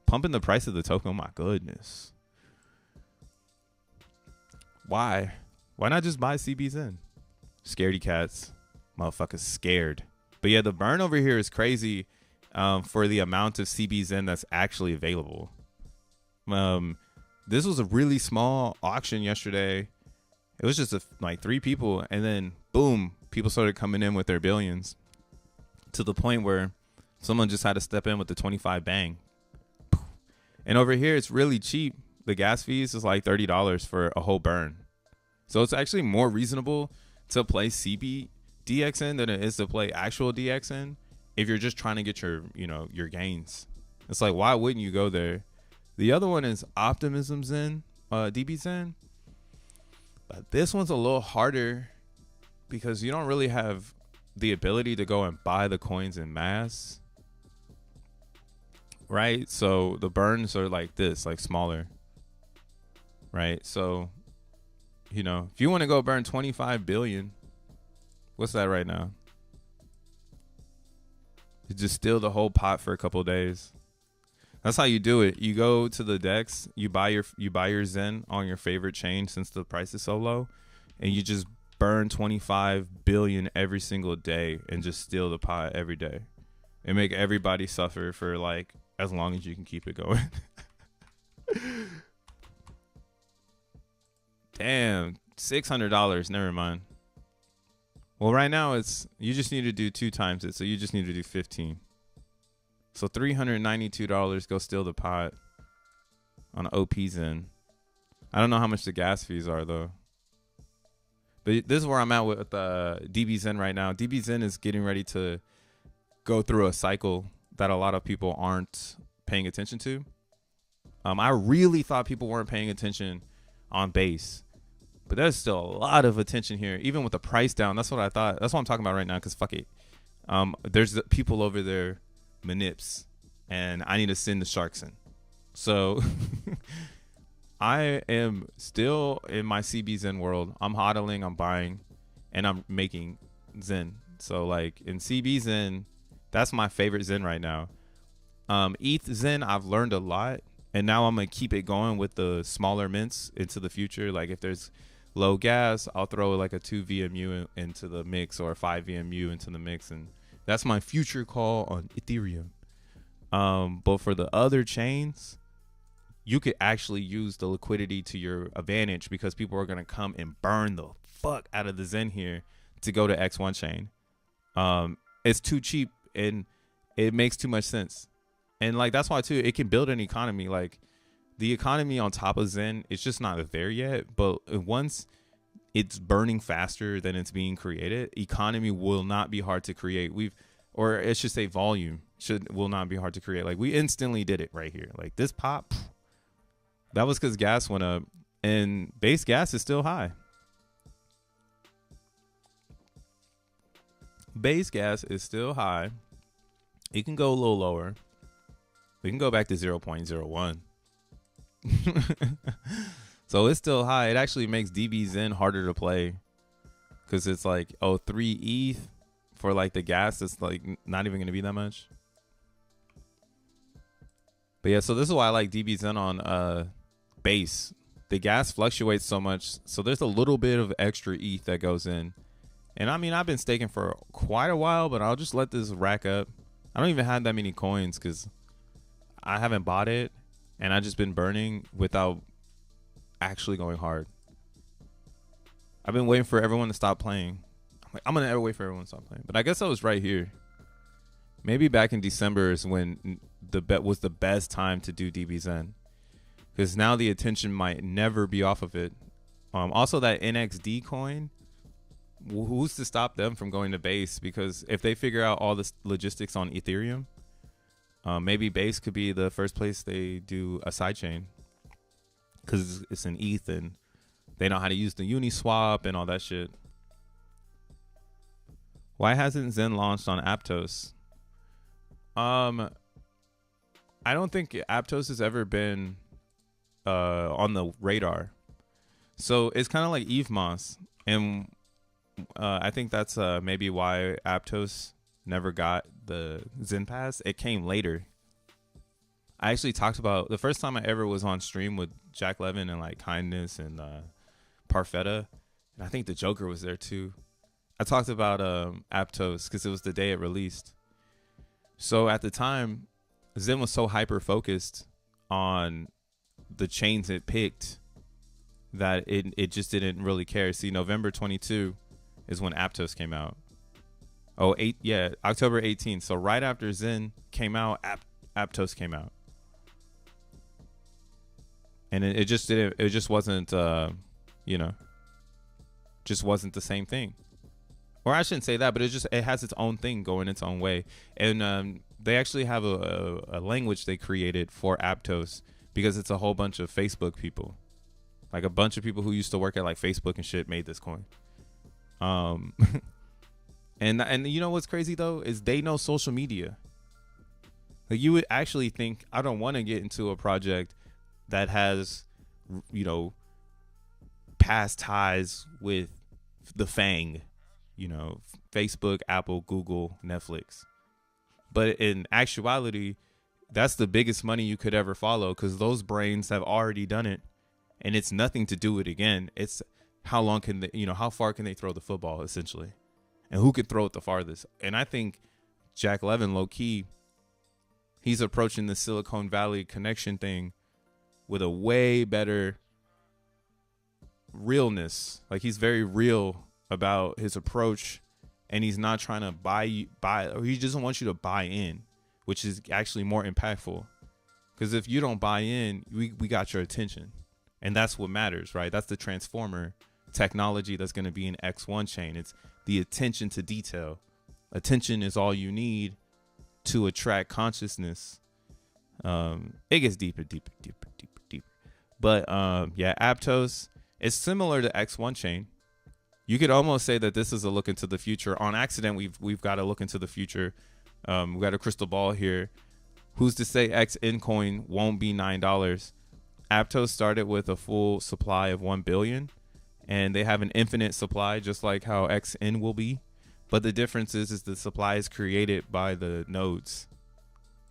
pumping the price of the token. Oh, my goodness. Why? Why not just buy CB Zen? Scaredy cats. Motherfuckers scared. But yeah, the burn over here is crazy for the amount of CB Zen that's actually available. This was a really small auction yesterday. It was just like 3 people, and then boom, people started coming in with their billions to the point where someone just had to step in with the 25 bang. And over here, it's really cheap. The gas fees is like $30 for a whole burn. So it's actually more reasonable to play CBDXN than it is to play actual DXN if you're just trying to get your, you know, your gains. It's like, why wouldn't you go there? The other one is Optimism Zen, DB Zen. But this one's a little harder because you don't really have the ability to go and buy the coins in mass. Right? So the burns are like this, like smaller. Right? So, you know, if you want to go burn 25 billion, what's that right now? You just steal the whole pot for a couple of days. That's how you do it. You go to the DEX, you buy your Zen on your favorite chain since the price is so low, and you just burn 25 billion every single day and just steal the pot every day and make everybody suffer for like as long as you can keep it going. Damn, $600. Never mind. Well, right now you just need to do 2 times it, so you just need to do 15. So $392 go steal the pot on OP Zen. I don't know how much the gas fees are though. But this is where I'm at with DB Zen right now. DB Zen is getting ready to go through a cycle that a lot of people aren't paying attention to. I really thought people weren't paying attention on base. But there's still a lot of attention here, even with the price down. That's what I thought. That's what I'm talking about right now, because fuck it. There's people over there, manips, and I need to send the sharks in. So I am still in my CB Zen world. I'm hodling, I'm buying, and I'm making Zen. So like in CB Zen, that's my favorite Zen right now. ETH Zen, I've learned a lot, and now I'm going to keep it going with the smaller mints into the future. Like if there's low gas, I'll throw like a 2 VMU into the mix or a 5 VMU into the mix, and that's my future call on Ethereum. But for the other chains, you could actually use the liquidity to your advantage because people are going to come and burn the fuck out of the Zen here to go to X1 chain. It's too cheap and it makes too much sense. And like that's why too it can build an economy. Like the economy on top of Zen, it's just not there yet. But once it's burning faster than it's being created, economy will not be hard to create. Or it should say volume will not be hard to create. Like we instantly did it right here. Like this pop, that was because gas went up, and base gas is still high. Base gas is still high. It can go a little lower. We can go back to 0.01. So it's still high. It actually makes DBZen harder to play because it's like, 3 ETH for like the gas. It's like not even going to be that much. But yeah, so this is why I like DBZen on base. The gas fluctuates so much. So there's a little bit of extra ETH that goes in. And I mean, I've been staking for quite a while, but I'll just let this rack up. I don't even have that many coins because I haven't bought it. And I've just been burning without actually going hard. I've been waiting for everyone to stop playing. I'm going to wait for everyone to stop playing. But I guess I was right here. Maybe back in December is when the bet was the best time to do DBZen. Because now the attention might never be off of it. Also, that NXD coin, who's to stop them from going to base? Because if they figure out all the logistics on Ethereum, maybe base could be the first place they do a sidechain. Because it's an ETH and they know how to use the Uniswap and all that shit. Why hasn't Zen launched on Aptos? I don't think Aptos has ever been on the radar. So it's kind of like EVMOS. And I think that's maybe why Aptos never got the Zen Pass. It came later. I actually talked about the first time I ever was on stream with Jack Levin and like Kindness and Parfetta, and I think the Joker was there too. I talked about Aptos because it was the day it released. So at the time, Zen was so hyper focused on the chains it picked that it just didn't really care. See, November 22 is when Aptos came out. October 18th. So right after Zen came out, Aptos came out. And it just didn't. It just wasn't. Just wasn't the same thing. Or I shouldn't say that, but it has its own thing going its own way. And they actually have a language they created for Aptos because it's a whole bunch of Facebook people, like a bunch of people who used to work at like Facebook and shit made this coin. And you know what's crazy though is they know social media. Like you would actually think I don't want to get into a project that has, past ties with the FANG, Facebook, Apple, Google, Netflix. But in actuality, that's the biggest money you could ever follow because those brains have already done it, and it's nothing to do it again. It's how long can they, how far can they throw the football essentially, and who could throw it the farthest. And I think Jack Levin, low key, he's approaching the Silicon Valley connection thing with a way better realness. Like he's very real about his approach, and he's not trying to buy, or he doesn't want you to buy in, which is actually more impactful. Because if you don't buy in, we got your attention, and that's what matters, right? That's the transformer technology that's going to be in X1 chain. It's the attention to detail. Attention is all you need to attract consciousness. It gets deeper. But Aptos is similar to X1 chain. You could almost say that this is a look into the future. On accident, we've got to look into the future. We got a crystal ball here. Who's to say XN coin won't be $9? Aptos started with a full supply of 1 billion, and they have an infinite supply, just like how XN will be. But the difference is the supply is created by the nodes.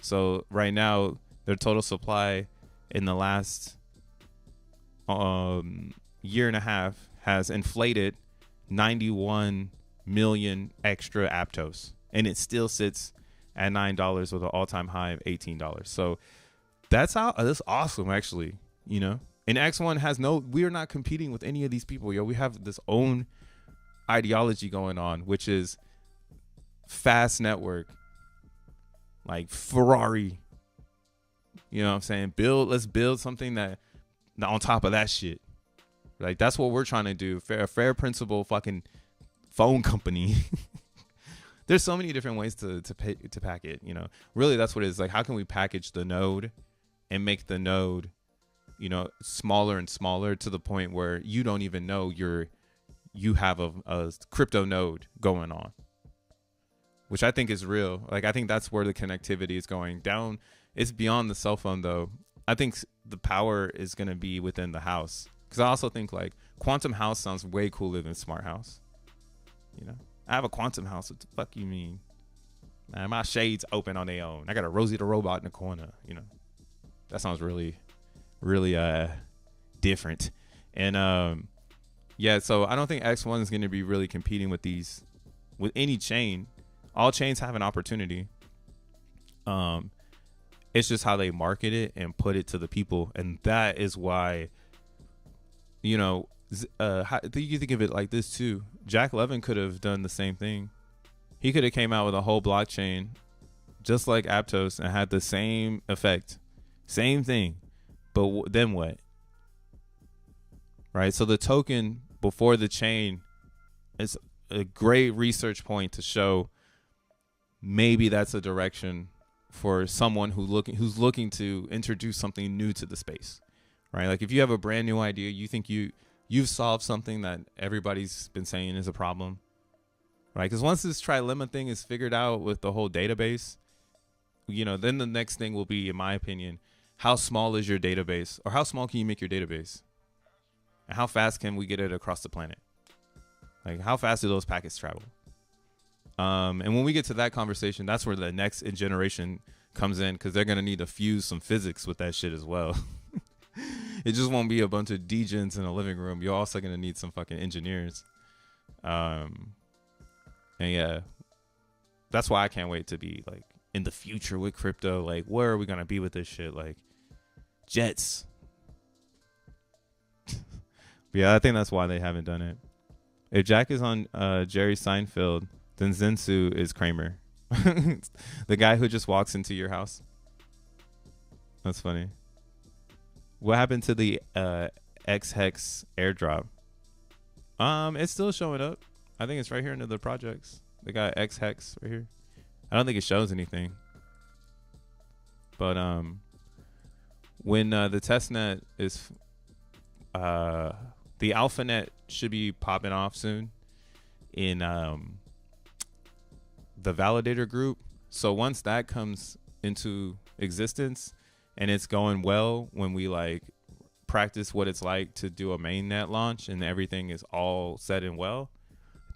So right now, their total supply in the last year and a half has inflated 91 million extra Aptos, and it still sits at $9 with an all-time high of $18. So that's awesome, actually. And X1 has we are not competing with any of these people, yo. We have this own ideology going on, which is fast network, like Ferrari, You know what I'm saying? Let's build something that on top of that shit. Like, that's what we're trying to do. Fair principle fucking phone company. There's so many different ways to pack it, you know. Really, that's what it is. Like, how can we package the node and make the node, you know, smaller and smaller to the point where you don't even know you have a crypto node going on, which I think is real. Like, I think that's where the connectivity is going down. It's beyond the cell phone, though. I think the power is going to be within the house, because I also think, like, quantum house sounds way cooler than smart house, you know. I have a quantum house. What the fuck you mean? Man, my shades open on their own. I got a Rosie the robot in the corner, you know. That sounds really, really different. And yeah, so I don't think X1 is going to be really competing with any chain. All chains have an opportunity. It's just how they market it and put it to the people, and that is why, you know, you think of it like this too. Jack Levin could have done the same thing. He could have came out with a whole blockchain just like Aptos and had the same effect, same thing. But then what? Right? So the token before the chain is a great research point to show maybe that's a direction for someone who's looking to introduce something new to the space. Right? Like, if you have a brand new idea, you think you've solved something that everybody's been saying is a problem, right? Because once this trilemma thing is figured out with the whole database, you know, then the next thing will be, in my opinion, how small is your database, or how small can you make your database, and how fast can we get it across the planet? Like, how fast do those packets travel? And when we get to that conversation, that's where the next generation comes in, because they're gonna need to fuse some physics with that shit as well. It just won't be a bunch of degens in a living room. You're also going to need some fucking engineers. And yeah, that's why I can't wait to be, like, in the future with crypto. Like, where are we going to be with this shit? Like, jets. But yeah, I think that's why they haven't done it. If Jack is on Jerry Seinfeld, then Zensu is Kramer. The guy who just walks into your house. That's funny. What happened to the X-Hex airdrop? It's still showing up. I think it's right here under the projects. They got X-Hex right here. I don't think it shows anything. But when the testnet is the AlphaNet should be popping off soon in the validator group. So once that comes into existence, and it's going well, when we, like, practice what it's like to do a mainnet launch and everything is all set and well,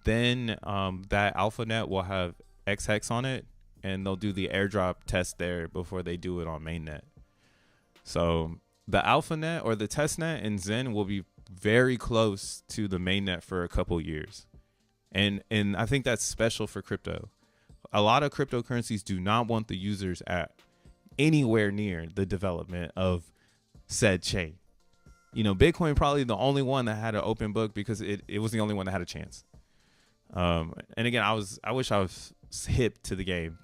then that AlphaNet will have X-Hex on it, and they'll do the airdrop test there before they do it on mainnet. So the AlphaNet or the testnet in Zen will be very close to the mainnet for a couple years. And I think that's special for crypto. A lot of cryptocurrencies do not want the users at anywhere near the development of said chain. You know, Bitcoin probably the only one that had an open book because it was the only one that had a chance. And again, I wish I was hip to the game.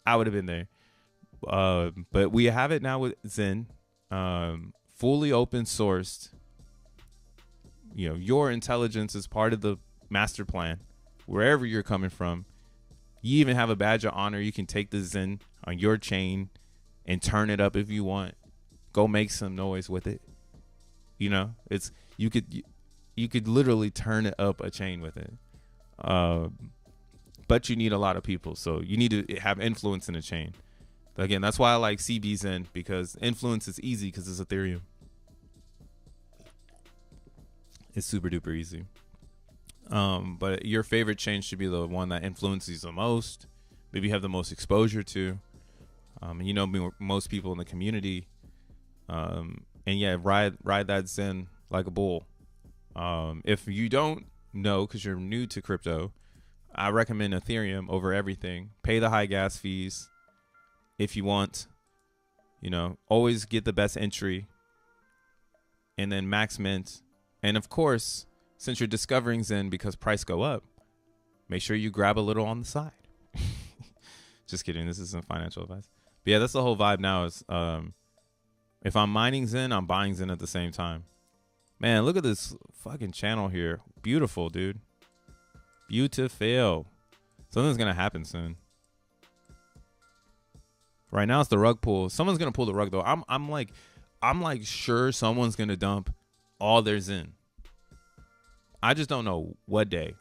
I would have been there. But we have it now with Zen, fully open sourced. You know, your intelligence is part of the master plan, wherever you're coming from. You even have a badge of honor. You can take the Zen on your chain and turn it up if you want. Go make some noise with it. You know, it's you could literally turn it up a chain with it. But you need a lot of people, so you need to have influence in the chain. Again, that's why I like CB Zen, because influence is easy because it's Ethereum. It's super duper easy. But your favorite chain should be the one that influences the most, maybe have the most exposure to. You know, most people in the community, and yeah, ride that Zen like a bull. If you don't know, because you're new to crypto, I recommend Ethereum over everything. Pay the high gas fees if you want. You know, always get the best entry, and then max mint. And of course, since you're discovering Zen because price go up, make sure you grab a little on the side. Just kidding. This isn't financial advice. But yeah, that's the whole vibe now, is If I'm mining Zen, I'm buying Zen at the same time. Man, look at this fucking channel here. Beautiful, dude. Beautiful. Something's gonna happen soon. Right now it's the rug pull. Someone's gonna pull the rug though. I'm like sure someone's gonna dump all their Zen. I just don't know what day.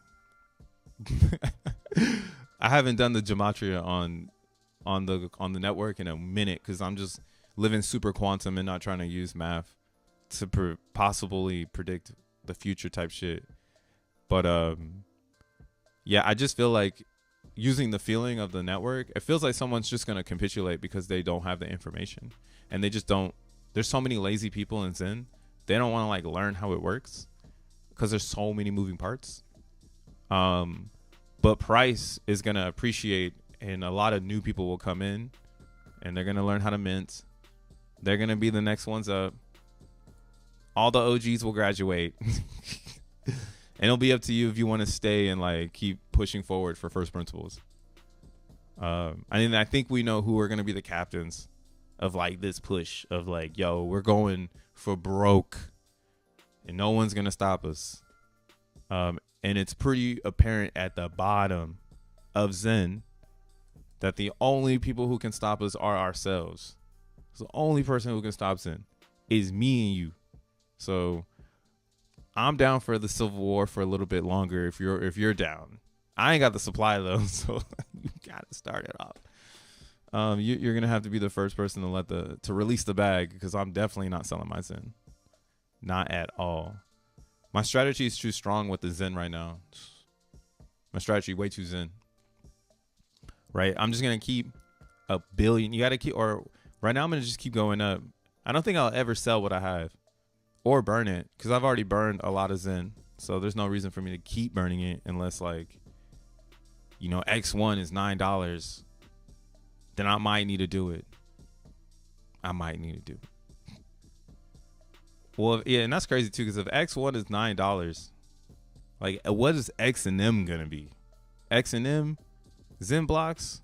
I haven't done the gematria on the network in a minute because I'm just living super quantum and not trying to use math to possibly predict the future type shit. But yeah, I just feel like using the feeling of the network, it feels like someone's just gonna capitulate because they don't have the information and they just don't. There's so many lazy people in Zen. They don't want to like learn how it works because there's so many moving parts. But price is gonna appreciate, and a lot of new people will come in, and they're gonna learn how to mint. They're gonna be the next ones up. All the OGs will graduate, and it'll be up to you if you want to stay and like keep pushing forward for first principles. I think we know who are gonna be the captains of like this push of like, yo, we're going for broke, and no one's gonna stop us. And it's pretty apparent at the bottom of Zen that the only people who can stop us are ourselves. So the only person who can stop Zen is me and you. So I'm down for the Civil War for a little bit longer if you're down. I ain't got the supply though, so you gotta start it off. You're gonna have to be the first person to release the bag because I'm definitely not selling my Zen. Not at all. My strategy is too strong with the Zen right now. My strategy way too Zen. Right? I'm just gonna keep a billion. You gotta keep, or right now I'm gonna just keep going up. I don't think I'll ever sell what I have or burn it because I've already burned a lot of Zen. So there's no reason for me to keep burning it unless like, you know, X1 is $9. Then I might need to do it. Well, yeah, and that's crazy too because if X1 is $9, like what is XENM gonna be? XENM, XENblocks.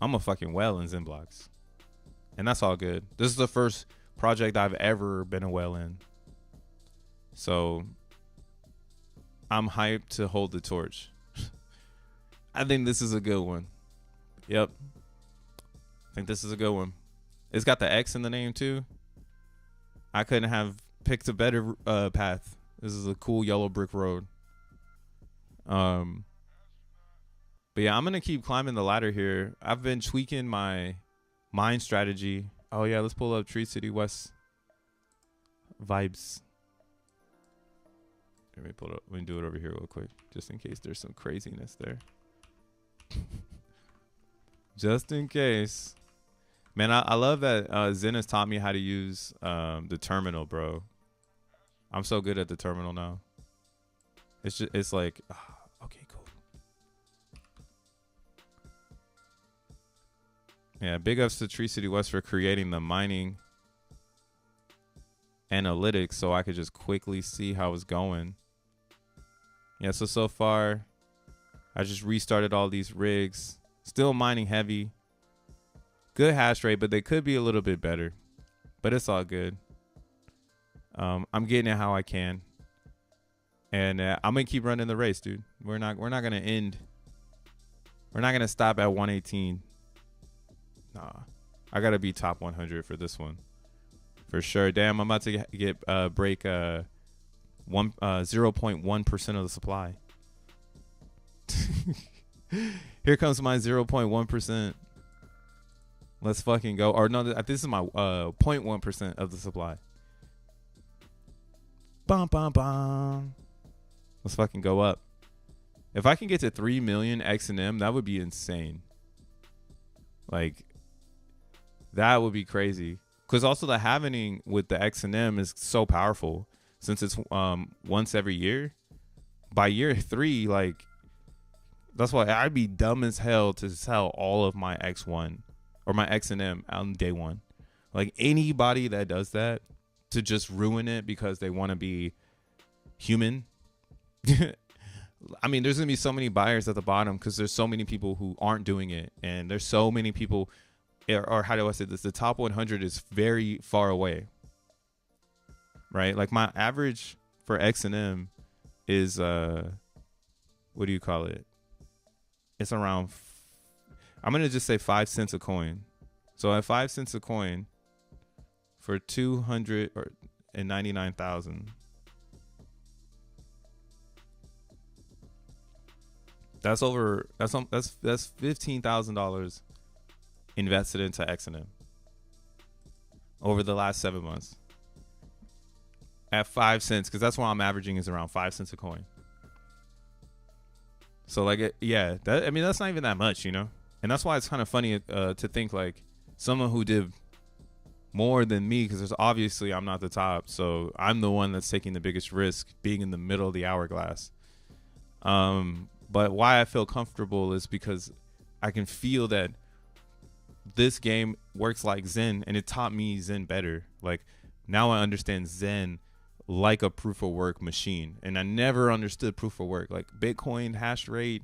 I'm a fucking whale in XENblocks, and that's all good. This is the first project I've ever been a whale in, so I'm hyped to hold the torch. I think this is a good one. Yep, I think this is a good one. It's got the X in the name too. I couldn't have picked a better path. This is a cool yellow brick road. But yeah, I'm gonna keep climbing the ladder here. I've been tweaking my mine strategy. Oh yeah, let's pull up Tree City West vibes. Let me pull it up. Let me do it over here real quick, just in case there's some craziness there. Just in case. Man, I love that Zen has taught me how to use the terminal, bro. I'm so good at the terminal now. It's like, okay, cool. Yeah, big ups to Tree City West for creating the mining analytics so I could just quickly see how it's going. Yeah, so far, I just restarted all these rigs. Still mining heavy. Good hash rate, but they could be a little bit better. But it's all good. I'm getting it how I can. And I'm going to keep running the race, dude. We're not going to end. We're not going to stop at 118. Nah. I got to be top 100 for this one. For sure. Damn, I'm about to break 0.1% of the supply. Here comes my 0.1%. Let's fucking go. Or no, this is my 0.1% of the supply. Bum, bum, bum. Let's fucking go up. If I can get to 3 million XNM, that would be insane. Like, that would be crazy. Because also the halving with the XNM is so powerful. Since it's once every year. By year 3, like, that's why I'd be dumb as hell to sell all of my X1 or my XNM on day 1. Like, anybody that does that to just ruin it because they want to be human. I mean, there's going to be so many buyers at the bottom because there's so many people who aren't doing it. And there's so many people or how do I say this? The top 100 is very far away, right? Like my average for XNM is what do you call it? It's around. I'm gonna just say 5 cents a coin. So at 5 cents a coin for 299,000. That's $15,000 invested into XNM over the last 7 months at 5 cents, because that's what I'm averaging is around 5 cents a coin. So like, yeah, I mean, that's not even that much, you know? And that's why it's kind of funny to think like someone who did more than me, because obviously I'm not the top. So I'm the one that's taking the biggest risk being in the middle of the hourglass. But why I feel comfortable is because I can feel that this game works like Zen, and it taught me Zen better. Like now I understand Zen like a proof of work machine, and I never understood proof of work. Like Bitcoin hash rate,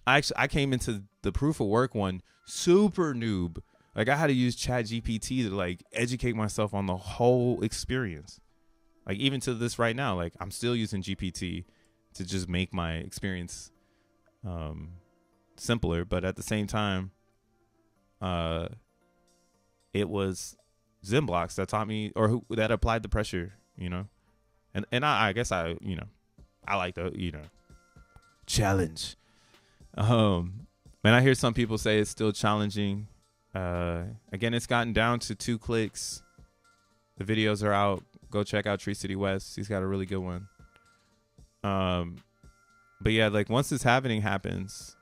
I came into the proof of work one super noob. Like I had to use Chat GPT to like educate myself on the whole experience. Like even to this right now, like I'm still using GPT to just make my experience simpler, but at the same time it was XENblocks that taught me, or that applied the pressure, you know. And I guess I like the, challenge. And I hear some people say it's still challenging. Again, it's gotten down to 2 clicks. The videos are out. Go check out Tree City West. He's got a really good one. But yeah, like once this halving happens,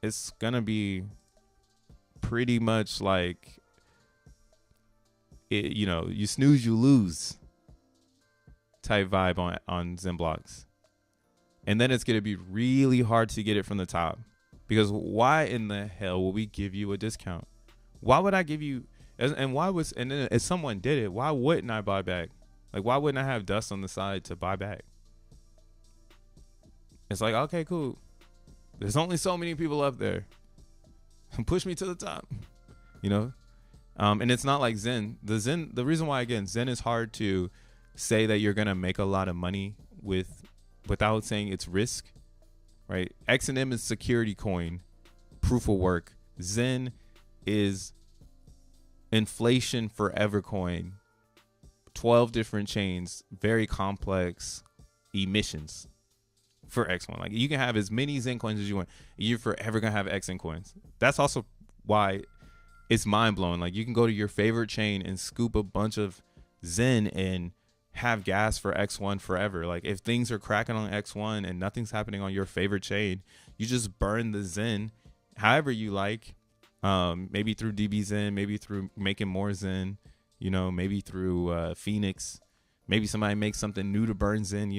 it's gonna be pretty much like it, you snooze, you lose type vibe on XENblocks. And then it's gonna be really hard to get it from the top, because why in the hell will we give you a discount? Why would I give you, and then if someone did it, why wouldn't I buy back? Like why wouldn't I have dust on the side to buy back? It's like, okay, cool. There's only so many people up there. Push me to the top, and it's not like Zen. The reason why, again, Zen is hard to say that you're gonna make a lot of money without saying it's risk, right? XNM is security coin, proof of work. Zen is inflation forever coin, 12 different chains, very complex emissions for X1. Like you can have as many Zen coins as you want. You're forever gonna have XN coins. That's also why it's mind blowing. Like you can go to your favorite chain and scoop a bunch of Zen and have gas for X1 forever. Like if things are cracking on X1 and nothing's happening on your favorite chain, you just burn the Zen however you like. Maybe through DB Zen, maybe through making more Zen, maybe through Phoenix. Maybe somebody makes something new to burn Zen,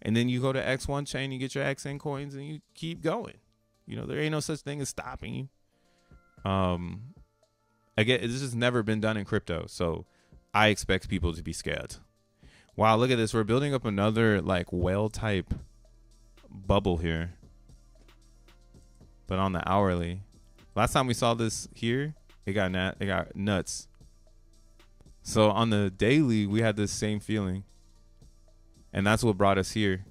and then you go to X1 chain, you get your XN coins, and you keep going. There ain't no such thing as stopping you. Again, this has never been done in crypto, so I expect people to be scared. Wow, look at this. We're building up another like whale type bubble here, but on the hourly. Last time we saw this here, it got nuts. So on the daily, we had this same feeling. And that's what brought us here.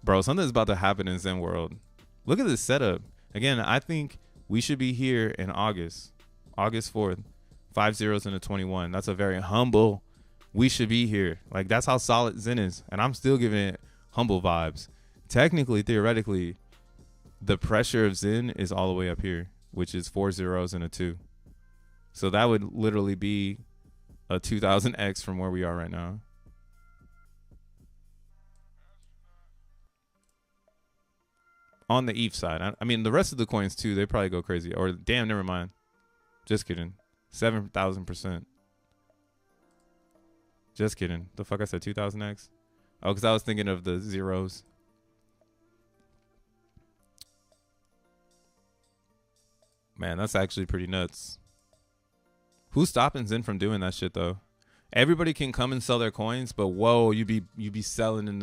Bro, something's about to happen in Zen world. Look at this setup. Again, I think we should be here in August 4th, 5 zeros and a 21. That's a very humble, we should be here. Like that's how solid Zen is. And I'm still giving it humble vibes. Technically, theoretically, the pressure of Zen is all the way up here, which is 4 zeros and a 2. So that would literally be a 2000x from where we are right now. On the ETH side. I mean, the rest of the coins too, they probably go crazy. Or damn, never mind. Just kidding. 7,000%. Just kidding. The fuck I said 2000x? Oh, because I was thinking of the zeros. Man, that's actually pretty nuts. Who's stopping Zen from doing that shit though? Everybody can come and sell their coins, but whoa, you be selling in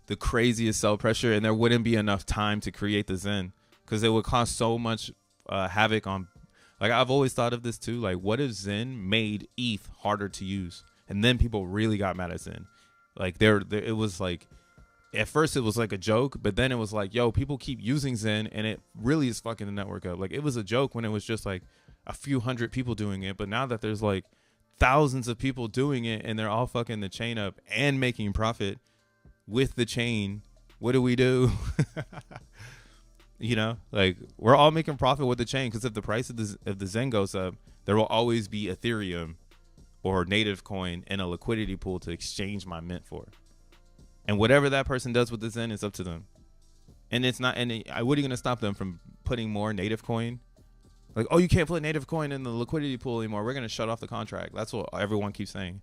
the craziest sell pressure, and there wouldn't be enough time to create the Zen because it would cause so much havoc on. Like, I've always thought of this too. Like, what if Zen made ETH harder to use, and then people really got mad at Zen? Like, it was like, at first it was like a joke, but then it was like, yo, people keep using Zen, and it really is fucking the network up. Like, it was a joke when it was just like a few hundred people doing it, but now that there's like thousands of people doing it, and they're all fucking the chain up and making profit with the chain, what do? You know, like, we're all making profit with the chain, because if the price of the Zen goes up, there will always be Ethereum or native coin in a liquidity pool to exchange my mint for. And whatever that person does with the Zen is up to them. And it's not, and what are you going to stop them from putting more native coin? Like, oh, you can't put native coin in the liquidity pool anymore. We're going to shut off the contract. That's what everyone keeps saying.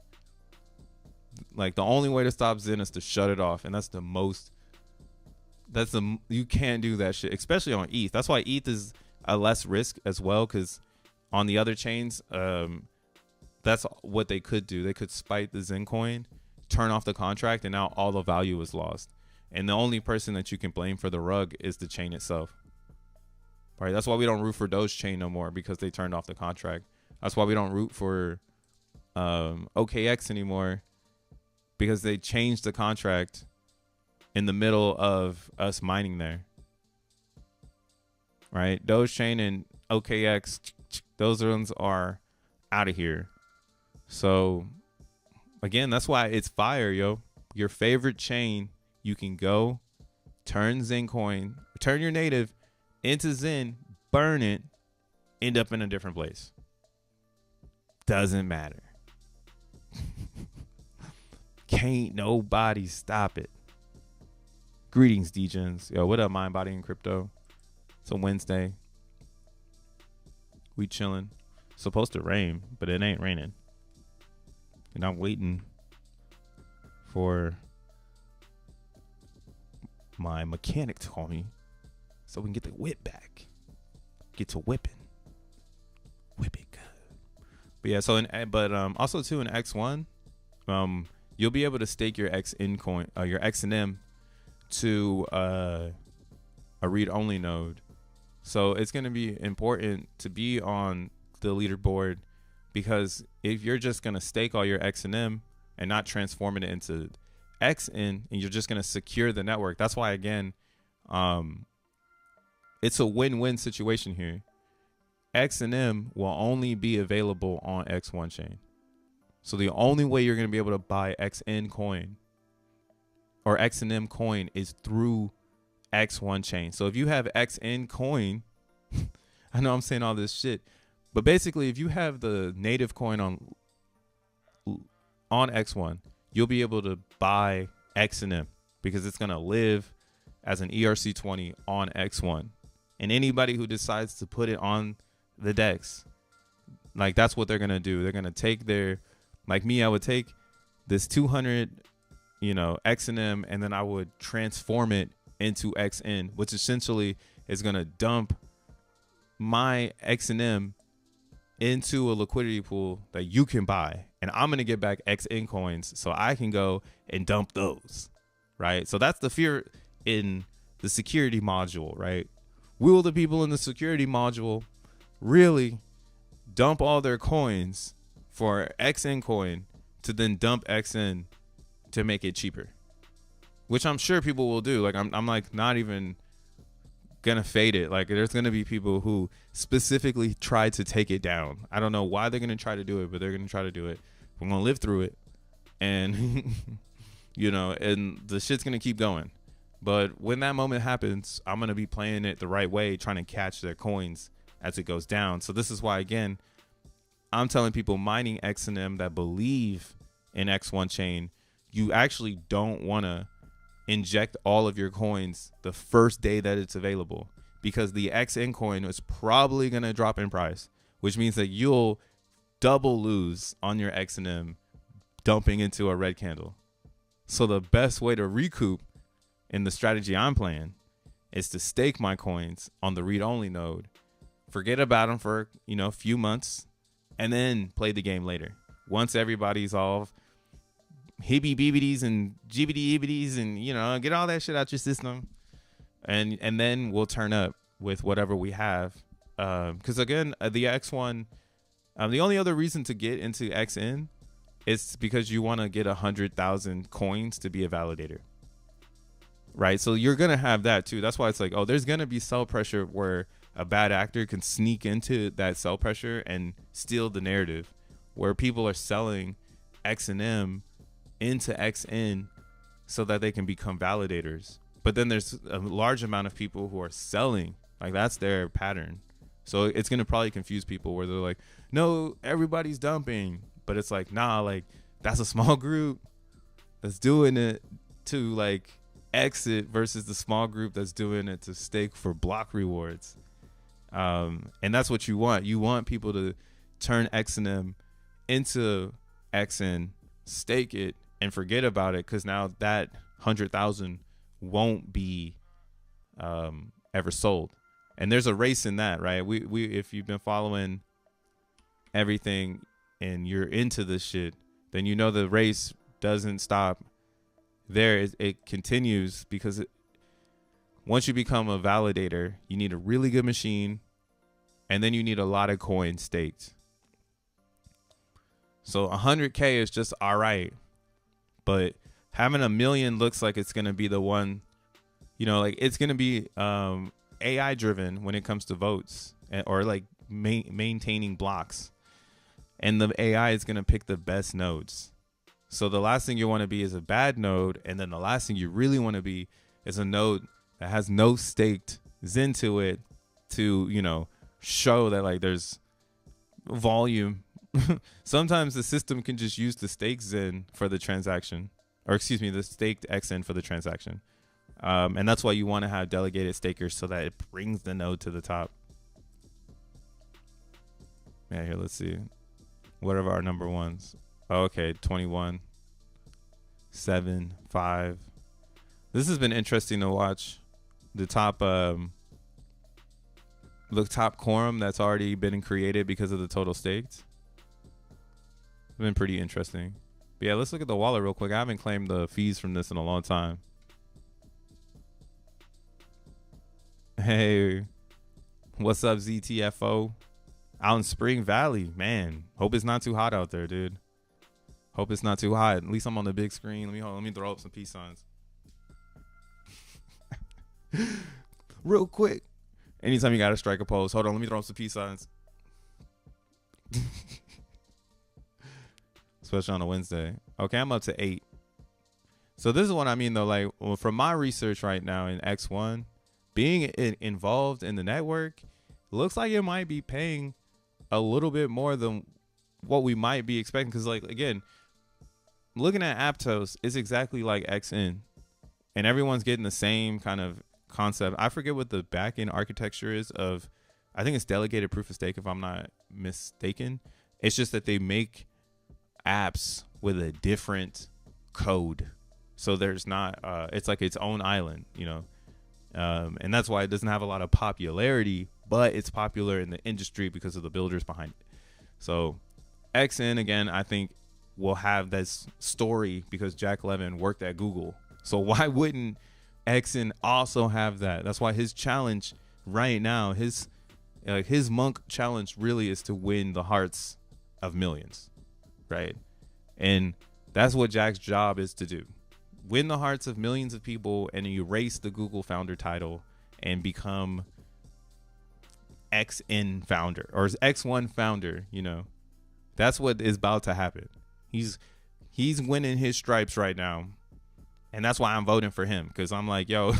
Like, the only way to stop Zen is to shut it off. And you can't do that shit, especially on ETH. That's why ETH is a less risk as well, because on the other chains, that's what they could do. They could spite the Zen coin, turn off the contract, and now all the value is lost. And the only person that you can blame for the rug is the chain itself. Right? That's why we don't root for Doge chain no more, because they turned off the contract. That's why we don't root for OKX anymore, because they changed the contract in the middle of us mining there. Right? Doge chain and OKX, those ones are out of here. So again, that's why it's fire, yo. Your favorite chain, you can go turn Zen coin, turn your native into Zen, burn it, end up in a different place. Doesn't matter. Can't nobody stop it. Greetings, DJs. Yo, what up, Mind, Body, and Crypto? It's a Wednesday. We chilling. Supposed to rain, but it ain't raining. And I'm waiting for my mechanic to call me so we can get the whip back. Get to whipping. Whip it good. But yeah, so also too in X1, you'll be able to stake your XN coin, your XNM to a read-only node. So it's going to be important to be on the leaderboard, because if you're just going to stake all your XNM and not transform it into XN, and you're just going to secure the network, that's why, again, it's a win-win situation here. XNM will only be available on X1 chain. So the only way you're going to be able to buy XN coin or XNM coin is through X1 chain. So if you have XN coin, I know I'm saying all this shit, but basically if you have the native coin on X1, you'll be able to buy XNM because it's going to live as an ERC20 on X1. And anybody who decides to put it on the DEX, like, that's what they're going to do. They're going to take their, like me, I would take this 200, XNM, and then I would transform it into XN, which essentially is going to dump my XNM into a liquidity pool that you can buy. And I'm going to get back XN coins so I can go and dump those, right? So that's the fear in the security module, right? Will the people in the security module really dump all their coins for XN coin to then dump XN to make it cheaper? Which I'm sure people will do. Like, I'm like not even gonna fade it. Like, there's gonna be people who specifically try to take it down. I don't know why they're gonna try to do it, but they're gonna try to do it. I'm gonna live through it, and and the shit's gonna keep going. But when that moment happens, I'm gonna be playing it the right way, trying to catch their coins as it goes down. So this is why, again, I'm telling people mining XNM that believe in X1 chain, you actually don't want to inject all of your coins the first day that it's available, because the XN coin is probably going to drop in price, which means that you'll double lose on your XNM dumping into a red candle. So the best way to recoup in the strategy I'm playing is to stake my coins on the read-only node, forget about them for a few months, and then play the game later. Once everybody's all hibby bibbities and jibbity ibbities and, you know, get all that shit out your system. And then we'll turn up with whatever we have. Because again, the X1, the only other reason to get into XN is because you want to get 100,000 coins to be a validator. Right. So you're going to have that too. That's why it's like, oh, there's going to be sell pressure where a bad actor can sneak into that sell pressure and steal the narrative, where people are selling X&M into XN so that they can become validators. But then there's a large amount of people who are selling, like that's their pattern. So it's going to probably confuse people where they're like, no, everybody's dumping. But it's like, nah, like that's a small group that's doing it to like exit versus the small group that's doing it to stake for block rewards. And that's what you want. You want people to turn X&M into XN, stake it, and forget about it, because now that 100,000 won't be ever sold. And there's a race in that, right? We if you've been following everything and you're into this shit, then you know the race doesn't stop there. It continues, because once you become a validator, you need a really good machine, and then you need a lot of coins staked. So 100K is just all right, but having 1 million looks like it's going to be the one, you know, like it's going to be AI driven when it comes to votes, or like maintaining blocks. And the AI is going to pick the best nodes. So the last thing you want to be is a bad node. And then the last thing you really want to be is a node that has no staked Zen to it to, you know, show that like there's volume. Sometimes the system can just use the staked Zen for the transaction, or excuse me, the staked XN for the transaction. And that's why you want to have delegated stakers, so that it brings the node to the top. Yeah, here, let's see. What are our number ones? Oh, okay, 21, 7, 5. This has been interesting to watch. The top quorum that's already been created because of the total staked. It's been pretty interesting. But yeah, let's look at the wallet real quick. I haven't claimed the fees from this in a long time. Hey, what's up, ZTFO? Out in Spring Valley, man. Hope it's not too hot out there, dude. Hope it's not too hot. At least I'm on the big screen. Let me throw up some peace signs. Real quick. Anytime you gotta strike a pose. Hold on, let me throw up some peace signs. Especially on a Wednesday. Okay, I'm up to 8. So this is what I mean though. Like, well, from my research right now in X1, being involved in the network looks like it might be paying a little bit more than what we might be expecting. Because, like, again, looking at Aptos, it's exactly like XN, and everyone's getting the same kind of concept. I forget what the back-end architecture is of, I think it's delegated proof of stake, if I'm not mistaken. It's just that they make apps with a different code. So there's not, it's like its own island, you know. And that's why it doesn't have a lot of popularity, but it's popular in the industry because of the builders behind it. So XN, again, I think will have this story because Jack Levin worked at Google. So why wouldn't XN also have that? That's why his challenge right now, his monk challenge really is to win the hearts of millions, right? And that's what Jack's job is to do. Win the hearts of millions of people and erase the Google founder title and become XN founder or X1 founder. You know, that's what is about to happen. He's winning his stripes right now. And that's why I'm voting for him. Because I'm like, yo,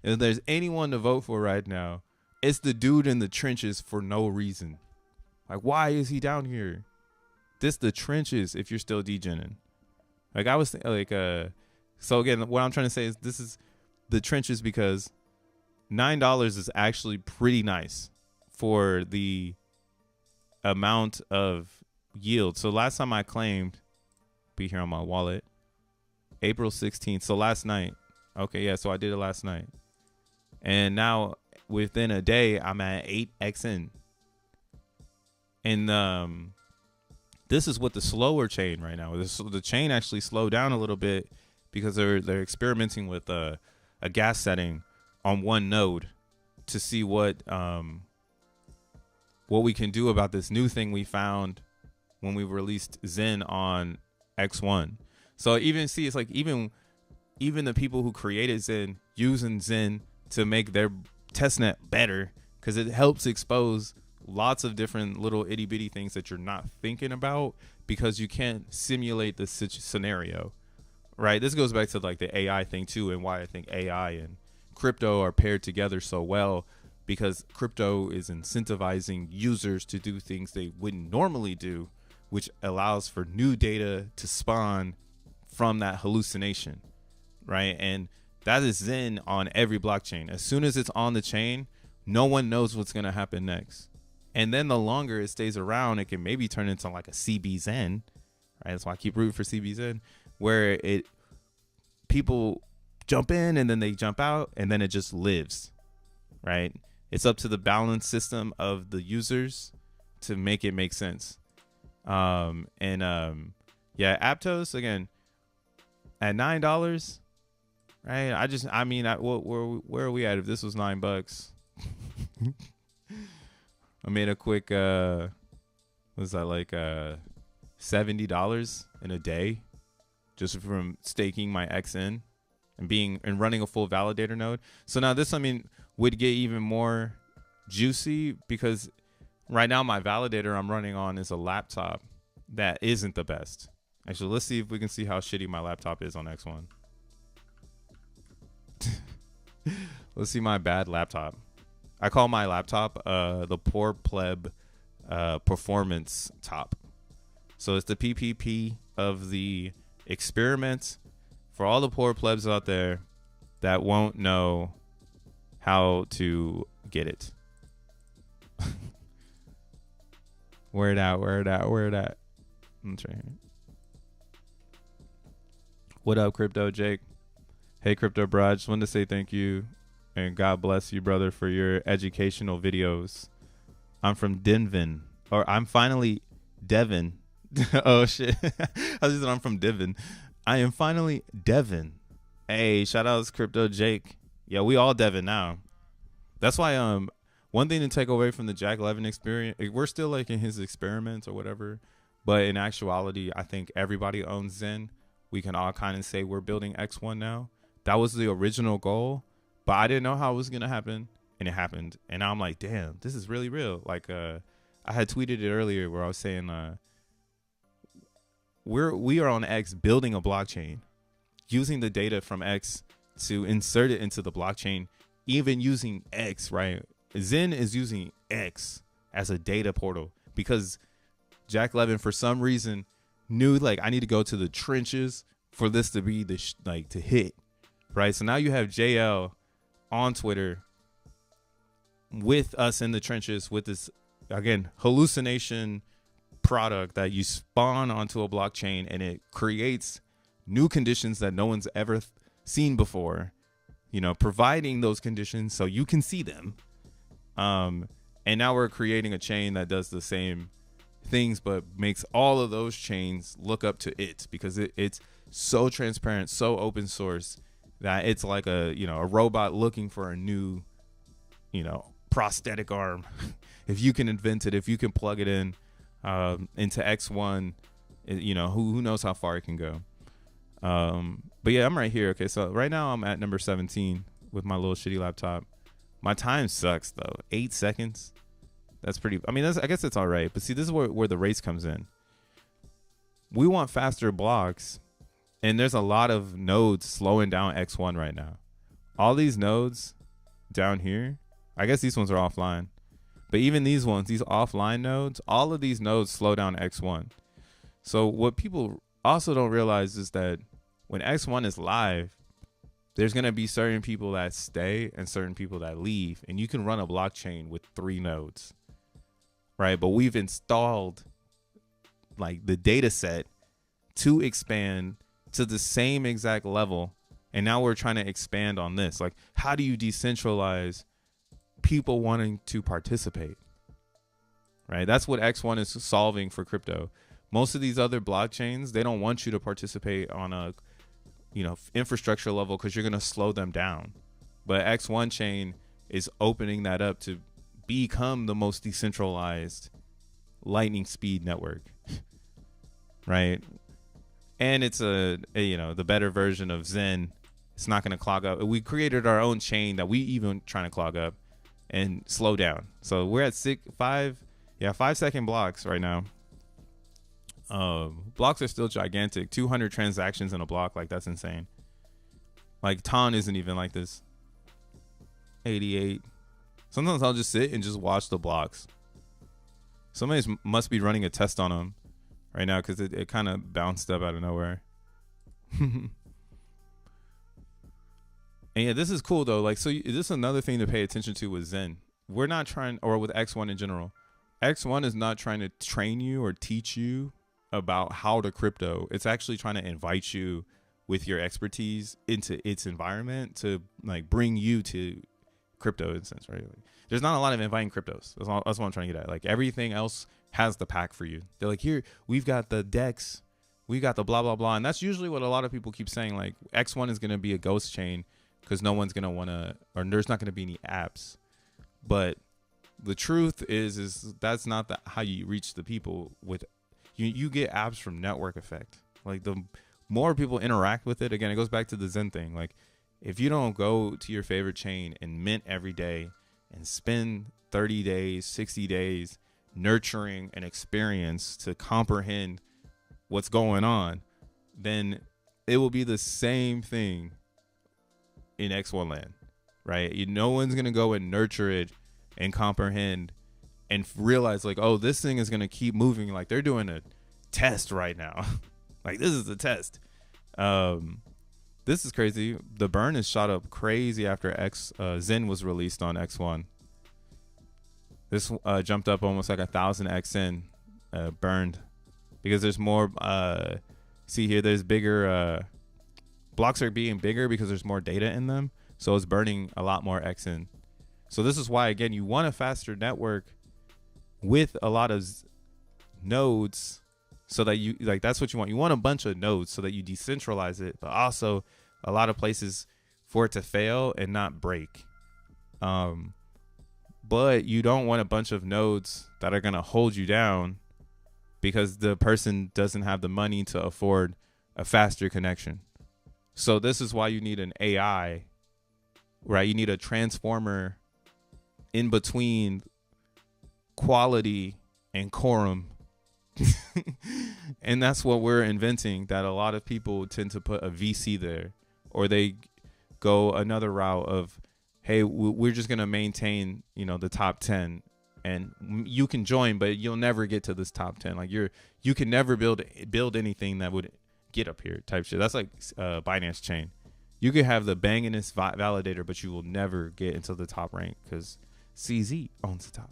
if there's anyone to vote for right now, it's the dude in the trenches for no reason. Like, why is he down here? This the trenches if you're still degening. Like I was like, so again, what I'm trying to say is this is the trenches because $9 is actually pretty nice for the amount of yield. So last time I claimed, be here on my wallet, April 16th. So last night. Okay, yeah, so I did it last night. And now within a day, I'm at 8 XN. And this is what the slower chain right now. The chain actually slowed down a little bit because they're experimenting with a gas setting on one node to see what we can do about this new thing we found when we released Zen on X1. So even see, it's like even the people who created Zen using Zen to make their testnet better, because it helps expose lots of different little itty bitty things that you're not thinking about because you can't simulate the scenario, right? This goes back to like the AI thing too, and why I think AI and crypto are paired together so well, because crypto is incentivizing users to do things they wouldn't normally do, which allows for new data to spawn from that hallucination, right? And that is Zen on every blockchain. As soon as it's on the chain, no one knows what's going to happen next. And then the longer it stays around, it can maybe turn into like a CBZen, right? That's why I keep rooting for CBZen, where people jump in and then they jump out and then it just lives, right? It's up to the balance system of the users to make it make sense. Yeah, Aptos again at $9, right? I mean, where are we at? If this was $9, I made a quick was that like $70 in a day just from staking my XN and running a full validator node. So now this, I mean, would get even more juicy because right now my validator I'm running on is a laptop that isn't the best. Actually, let's see if we can see how shitty my laptop is on X1. Let's see my bad laptop. I call my laptop the poor pleb performance top. So it's the PPP of the experiment for all the poor plebs out there that won't know how to get it. Where it at? I'm trying. What up, Crypto Jake? Hey, Crypto Bro, I just wanted to say thank you and God bless you, brother, for your educational videos. I'm from Denvin, or I'm finally Devon. Oh shit! I just said I'm from Devon. I am finally Devon. Hey, shout outs Crypto Jake. Yeah, we all Devon now. That's why one thing to take away from the Jack Levin experience, we're still like in his experiments or whatever, but in actuality, I think everybody owns Zen. We can all kind of say we're building X1 now. That was the original goal, but I didn't know how it was gonna happen, and it happened. And now I'm like, damn, this is really real. Like I had tweeted it earlier where I was saying we are on X building a blockchain, using the data from X to insert it into the blockchain, even using X, right? Zen is using X as a data portal because Jack Levin, for some reason, knew like I need to go to the trenches for this to be the to hit, right? So now you have JL on Twitter with us in the trenches with this, again, hallucination product that you spawn onto a blockchain and it creates new conditions that no one's ever seen before, providing those conditions so you can see them. And now we're creating a chain that does the same things but makes all of those chains look up to it because it's so transparent, so open source that it's like a robot looking for a new prosthetic arm. If you can invent it, if you can plug it in into X1, who knows how far it can go. But yeah, I'm right here. Okay, so right now I'm at number 17 with my little shitty laptop. My time sucks though. 8 seconds. That's pretty. I mean, I guess it's all right. But see, this is where the race comes in. We want faster blocks, and there's a lot of nodes slowing down X1 right now. All these nodes down here, I guess these ones are offline. But even these ones, these offline nodes, all of these nodes slow down X1. So what people also don't realize is that when X1 is live, there's going to be certain people that stay and certain people that leave. And you can run a blockchain with 3 nodes, right? But we've installed like the data set to expand to the same exact level. And now we're trying to expand on this. Like, how do you decentralize people wanting to participate, right? That's what X1 is solving for crypto. Most of these other blockchains, they don't want you to participate on a, you know, infrastructure level because you're going to slow them down. But X1 chain is opening that up to become the most decentralized lightning speed network. Right? And it's a, you know, the better version of Zen. It's not going to clog up. We created our own chain that we even trying to clog up and slow down. So we're at 5-second blocks right now. Blocks are still gigantic. 200 transactions in a block, like that's insane. Like Ton isn't even like this. 88. Sometimes I'll just sit and just watch the blocks. Somebody must be running a test on them right now because it kind of bounced up out of nowhere. And yeah, this is cool though. Like, so this is another thing to pay attention to with Zen. We're not trying, or with X1 in general. X1 is not trying to train you or teach you about how to crypto. It's actually trying to invite you with your expertise into its environment to like bring you to crypto in a sense, right? Like, there's not a lot of inviting cryptos. That's what I'm trying to get at. Like everything else has the pack for you. They're like, here, we've got the DEX, we got the blah, blah, blah. And that's usually what a lot of people keep saying. Like X1 is going to be a ghost chain because no one's going to want to, or there's not going to be any apps. But the truth is that's not how you reach the people with. You get apps from network effect. Like the more people interact with it, again, it goes back to the Zen thing. Like if you don't go to your favorite chain and mint every day and spend 30 days, 60 days nurturing an experience to comprehend what's going on, then it will be the same thing in X1 land, right? No one's going to go and nurture it and comprehend and realize like, oh, this thing is going to keep moving. Like they're doing a test right now. Like this is a test. This is crazy. The burn is shot up crazy after Zen was released on X1. This jumped up almost like 1,000 XN burned because there's more. See here, there's bigger blocks are being bigger because there's more data in them. So it's burning a lot more XN. So this is why, again, you want a faster network with a lot of nodes so that you like, that's what you want. You want a bunch of nodes so that you decentralize it, but also a lot of places for it to fail and not break. But you don't want a bunch of nodes that are going to hold you down because the person doesn't have the money to afford a faster connection. So this is why you need an AI, right? You need a transformer in between quality and quorum. And that's what we're inventing, that a lot of people tend to put a VC there, or they go another route of, hey, we're just going to maintain, you know, the top 10 and you can join, but you'll never get to this top 10. Like you can never build anything that would get up here type shit. That's like Binance chain. You could have the bangingest validator, but you will never get into the top rank because CZ owns the top.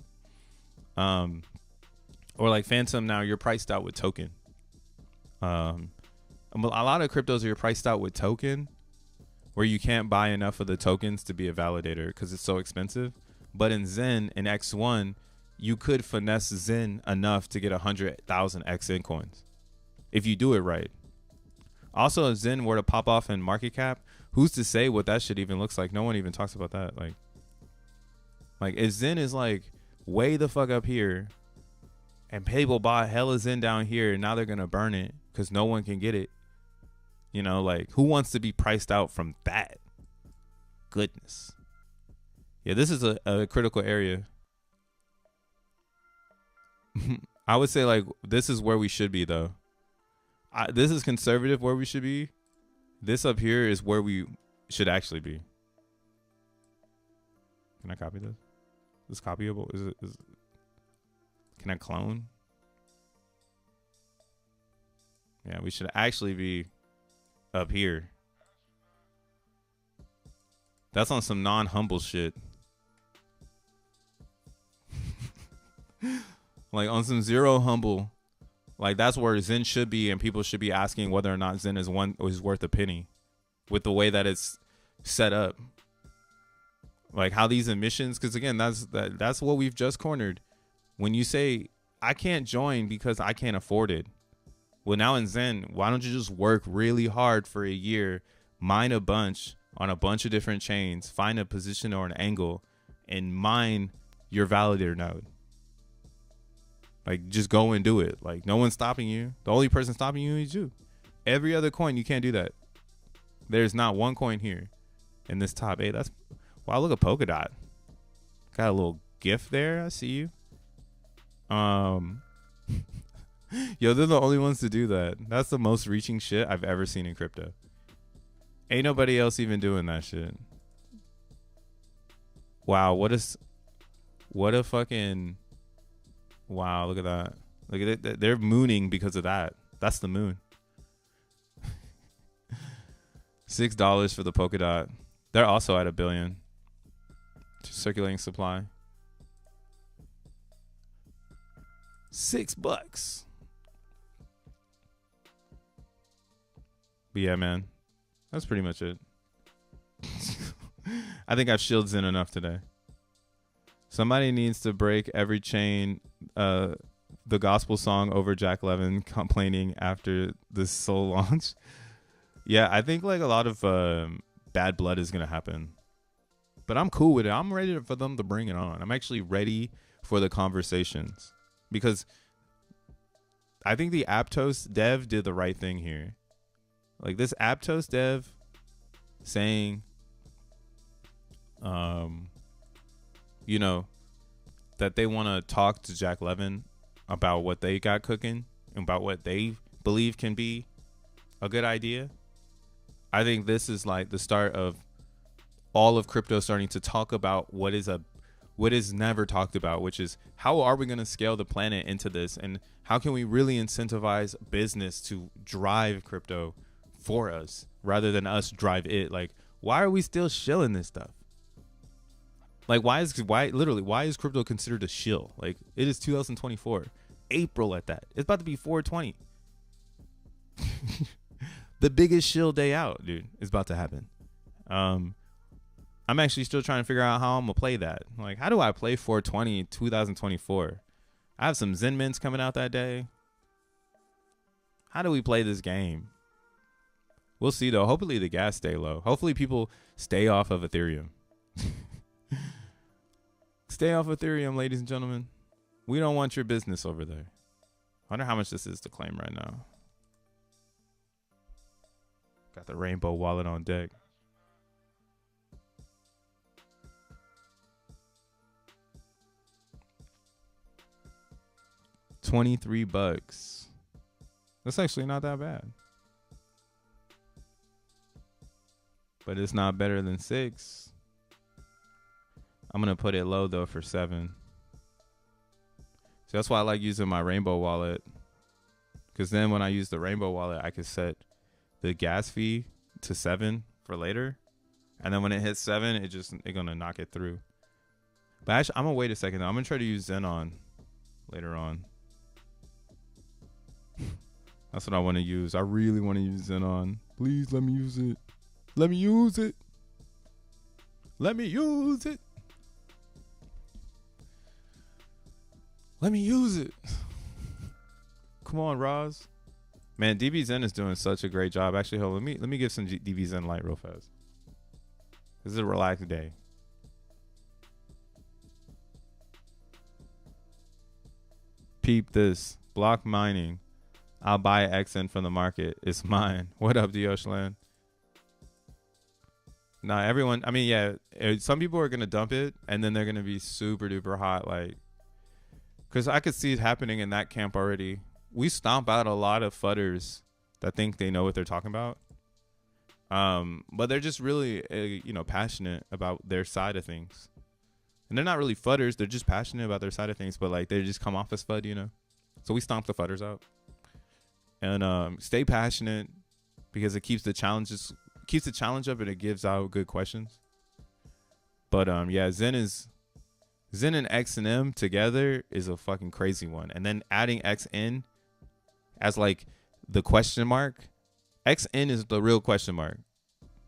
Or like Phantom, now you're priced out with token. A lot of cryptos are priced out with token, where you can't buy enough of the tokens to be a validator because it's so expensive. But in Zen and X1, you could finesse Zen enough to get 100,000 XN coins if you do it right. Also, if Zen were to pop off in market cap, who's to say what that shit even looks like? No one even talks about that. Like if Zen is like way the fuck up here, and people bought hella Zen down here, and now they're gonna burn it because no one can get it. You know, like who wants to be priced out from that? Goodness. Yeah, this is a critical area. I would say like this is where we should be though. This is conservative where we should be. This up here is where we should actually be. Can I copy this? Is this copyable? Is it? Can I clone? Yeah, we should actually be up here. That's on some non-humble shit. Like on some zero humble. Like that's where Zen should be, and people should be asking whether or not Zen is worth a penny with the way that it's set up. Like how these emissions, because again, that's what we've just cornered. When you say I can't join because I can't afford it, Well, now in Zen, why don't you just work really hard for a year, mine a bunch on a bunch of different chains, find a position or an angle, and mine your validator node? Like, just go and do it. Like, no one's stopping you. The only person stopping you is you. Every other coin, you can't do that. There's not one coin here in this top 8. That's, wow, look at Polkadot. Got a little gift there. I see you. Yo, they're the only ones to do that. That's the most reaching shit I've ever seen in crypto. Ain't nobody else even doing that shit. Wow, what a fucking, wow, look at that. Look at it. They're mooning because of that. That's the moon. $6 for the Polkadot. They're also at $1 billion. Circulating supply. $6. But yeah, man, that's pretty much it. I think I've shielded in enough today. Somebody needs to break every chain, the gospel song over Jack Levin complaining after the soul launch. Yeah, I think like a lot of bad blood is going to happen. But I'm cool with it. I'm ready for them to bring it on. I'm actually ready for the conversations. Because I think the Aptos dev did the right thing here. Like this Aptos dev saying, you know, that they want to talk to Jack Levin about what they got cooking, about what they believe can be a good idea. I think this is like the start of all of crypto starting to talk about what is never talked about, which is how are we going to scale the planet into this, and how can we really incentivize business to drive crypto for us rather than us drive it? Like, why are we still shilling this stuff? Like, why is crypto considered a shill? Like, it is 2024, April at that. It's about to be 420. The biggest shill day out, dude, is about to happen. I'm actually still trying to figure out how I'm gonna play that. Like, how do I play 420 2024? I have some Zen mints coming out that day. How do we play this game? We'll see though. Hopefully the gas stay low. Hopefully people stay off of Ethereum. Stay off Ethereum, ladies and gentlemen. We don't want your business over there. I wonder how much this is to claim right now. Got the rainbow wallet on deck. $23. That's actually not that bad. But it's not better than 6. I'm going to put it low though for 7. So that's why I like using my rainbow wallet. Because then when I use the rainbow wallet, I can set the gas fee to 7 for later. And then when it hits 7, it's going to knock it through. But actually, I'm going to wait a second though. I'm going to try to use Xenon later on. That's what I want to use. I really want to use Xenon. Please let me use it. Let me use it. Let me use it. Let me use it. Come on, Roz. Man, DBZen is doing such a great job. Actually, hold on, let me give some DBZen light real fast. This is a relaxed day. Peep this. Block mining. I'll buy XN from the market. It's mine. What up, Dioshland? Nah, everyone. I mean, yeah. Some people are gonna dump it, and then they're gonna be super duper hot, like. Because I could see it happening in that camp already. We stomp out a lot of fudders that think they know what they're talking about. But they're just really, passionate about their side of things. And they're not really fudders. They're just passionate about their side of things. But, like, they just come off as FUD, So we stomp the fudders out. And stay passionate because it keeps the challenge up and it gives out good questions. But, yeah, Zen and X and M together is a fucking crazy one. And then adding XN as like the question mark. XN is the real question mark.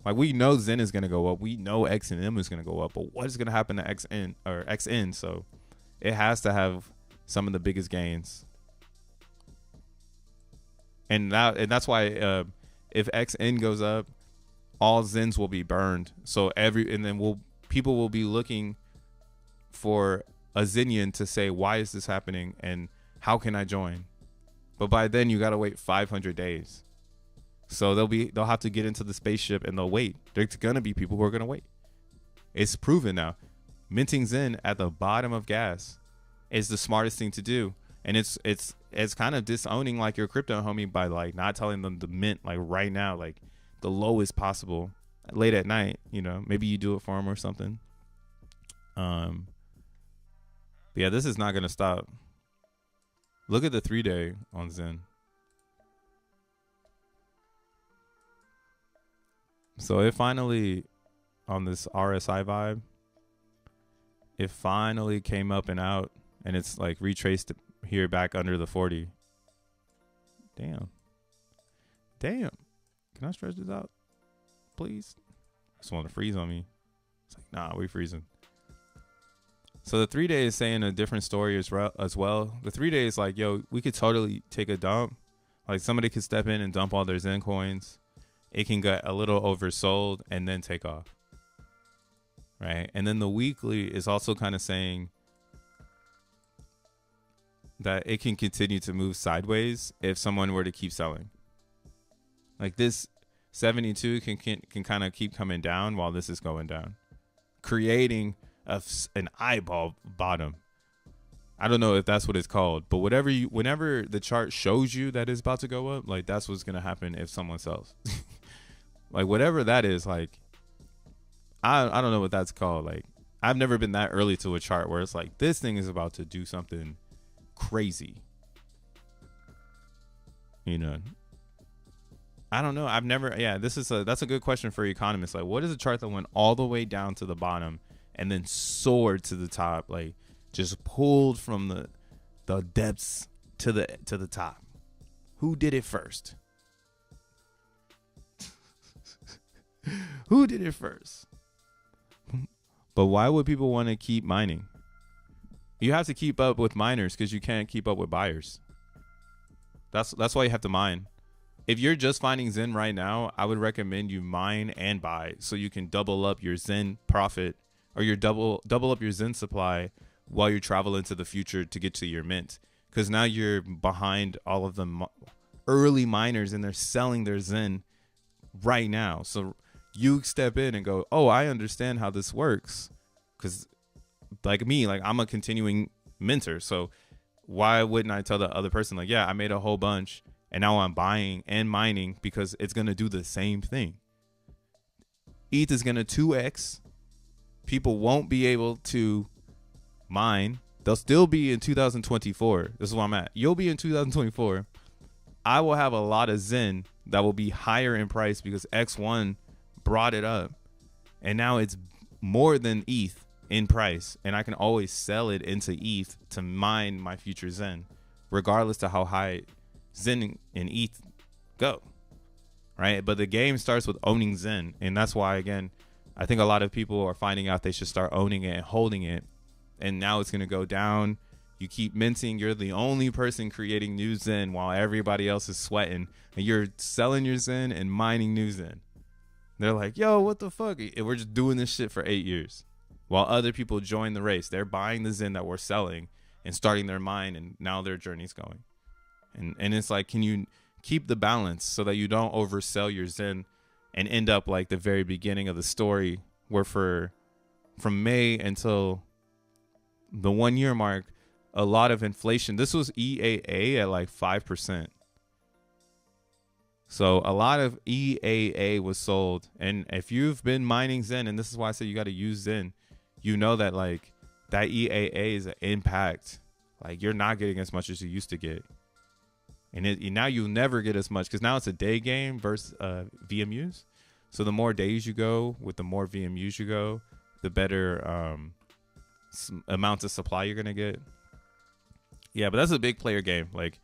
Like we know Zen is going to go up. We know X and M is going to go up. But what is going to happen to XN or XN? So it has to have some of the biggest gains. and that's why if XN goes up, all Zens will be burned. So people will be looking for a Zenian to say, why is this happening and how can I join? But by then you gotta wait 500 days. So they'll have to get into the spaceship and they'll wait. There's gonna be people who are gonna wait. It's proven now. Minting Zen at the bottom of gas is the smartest thing to do. And it's kind of disowning like your crypto homie by like not telling them to mint like right now, like the lowest possible late at night, you know, maybe you do it for them or something. But yeah, this is not going to stop. Look at the 3-day on Zen. So it finally, on this RSI vibe, it finally came up and out, and it's like retraced here back under the 40. Damn. Can I stretch this out, please? I just want to freeze on me. It's like, nah, we freezing. So the 3-day is saying a different story as well. The 3-day is like, yo, we could totally take a dump. Like somebody could step in and dump all their Zen coins. It can get a little oversold and then take off. Right. And then the weekly is also kind of saying that it can continue to move sideways if someone were to keep selling. Like this 72 can kind of keep coming down while this is going down, creating an eyeball bottom. I don't know if that's what it's called, but whenever the chart shows you that it's about to go up, like that's what's going to happen if someone sells. Like whatever that is, like I don't know what that's called. Like I've never been that early to a chart where it's like this thing is about to do something crazy. You know, I don't know. I've never. Yeah, that's a good question for economists. Like, what is a chart that went all the way down to the bottom and then soared to the top, like just pulled from the depths to the top? Who did it first? Who did it first? But why would people want to keep mining? You have to keep up with miners because you can't keep up with buyers. That's why you have to mine. If you're just finding Zen right now, I would recommend you mine and buy so you can double up your Zen profit, or your double up your Zen supply while you travel into the future to get to your mint. Because now you're behind all of the early miners and they're selling their Zen right now. So you step in and go, oh, I understand how this works. Because like me, like I'm a continuing minter. So why wouldn't I tell the other person, like, yeah, I made a whole bunch and now I'm buying and mining because it's going to do the same thing. ETH is going to 2x. People won't be able to mine. They'll still be in 2024. This is where I'm at. You'll be in 2024. I will have a lot of Zen that will be higher in price because X1 brought it up. And now it's more than ETH in price. And I can always sell it into ETH to mine my future Zen, regardless to how high Zen and ETH go. Right? But the game starts with owning Zen. And that's why, again, I think a lot of people are finding out they should start owning it and holding it. And now it's going to go down. You keep minting. You're the only person creating new Zen while everybody else is sweating. And you're selling your Zen and mining new Zen. They're like, yo, what the fuck? And we're just doing this shit for 8 years. While other people join the race. They're buying the Zen that we're selling and starting their mine. And now their journey's going. And it's like, can you keep the balance so that you don't oversell your Zen and end up like the very beginning of the story where from May until the 1 year mark, a lot of inflation. This was EAA at like 5%. So a lot of EAA was sold. And if you've been mining Zen, and this is why I say you got to use Zen, you know that like that EAA is an impact. Like you're not getting as much as you used to get. And now you'll never get as much because now it's a day game versus VMUs. So the more days you go with the more VMUs you go, the better amounts of supply you're going to get. Yeah, but that's a big player game. Like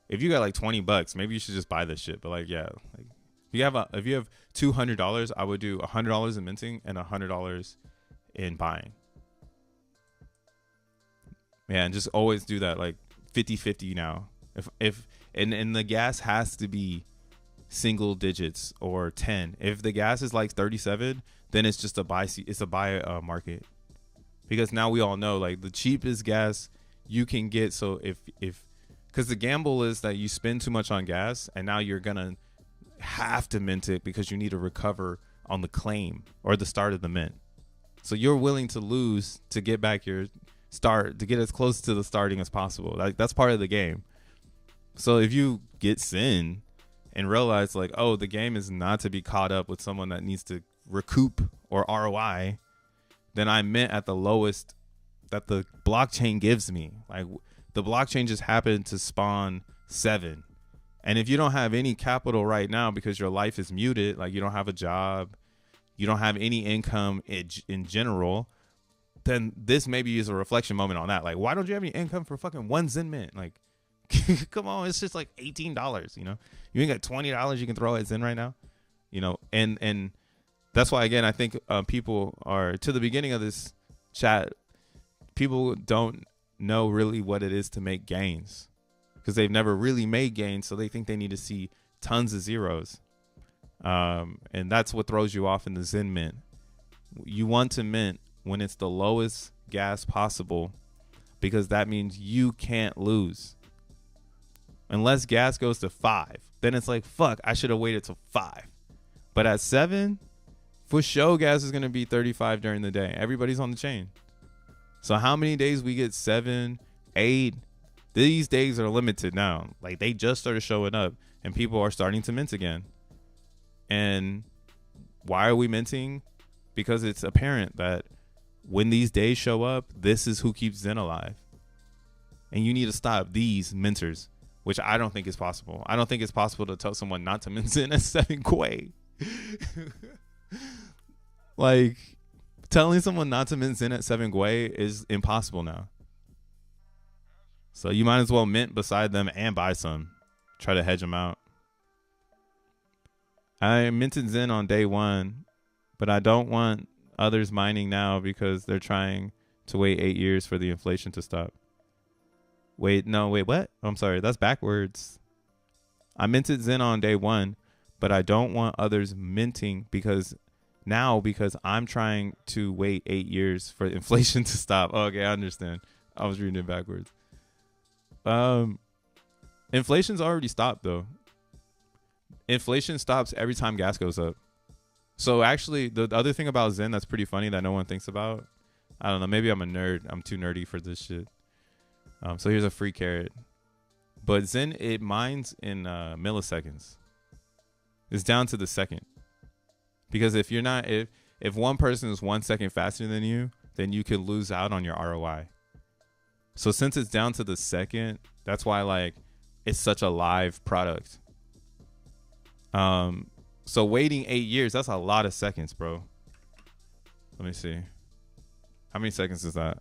if you got like $20, maybe you should just buy this shit. But like, yeah, like if you have $200, I would do $100 in minting and $100 in buying. Yeah, and just always do that like 50-50 now. If And the gas has to be single digits or 10. If the gas is like 37, then it's just a buy. It's a buy market, because now we all know like the cheapest gas you can get. So if because the gamble is that you spend too much on gas, and now you're gonna have to mint it because you need to recover on the claim or the start of the mint. So you're willing to lose to get back your start, to get as close to the starting as possible. Like that's part of the game. So if you get Xen and realize like, oh, the game is not to be caught up with someone that needs to recoup or ROI, then I mint at the lowest that the blockchain gives me. Like the blockchain just happened to spawn 7. And if you don't have any capital right now because your life is muted, like you don't have a job, you don't have any income in general, then this maybe is a reflection moment on that. Like, why don't you have any income for fucking one Xen mint? Like, come on, it's just like $18, you know? You ain't got $20 you can throw at Xen right now, you know? And that's why, again, I think people are, to the beginning of this chat, people don't know really what it is to make gains because they've never really made gains. So they think they need to see tons of zeros. And that's what throws you off in the Xen mint. You want to mint when it's the lowest gas possible, because that means you can't lose. Unless gas goes to 5, then it's like, fuck, I should have waited till 5. But at 7, for sure, gas is going to be 35 during the day. Everybody's on the chain. So how many days we get 7, 8? These days are limited now. Like they just started showing up and people are starting to mint again. And why are we minting? Because it's apparent that when these days show up, this is who keeps Xen alive. And you need to stop these minters, which I don't think is possible. I don't think it's possible to tell someone not to mint Xen at 7 Quay. Like, telling someone not to mint Xen at 7 Quay is impossible now. So you might as well mint beside them and buy some. Try to hedge them out. I minted Xen on day 1, but I don't want others mining now because they're trying to wait 8 years for the inflation to stop. Wait, what? I'm sorry, that's backwards. I minted Xen on day 1, but I don't want others minting because I'm trying to wait 8 years for inflation to stop. Okay, I understand. I was reading it backwards. Inflation's already stopped though. Inflation stops every time gas goes up. So actually, the other thing about Xen that's pretty funny that no one thinks about, I don't know, maybe I'm a nerd. I'm too nerdy for this shit. So here's a free carrot. But Xen, it mines in milliseconds. It's down to the second. Because if you're not, if one person is 1 second faster than you, then you could lose out on your ROI. So since it's down to the second, that's why like it's such a live product. So waiting 8 years, that's a lot of seconds, bro. Let me see. How many seconds is that?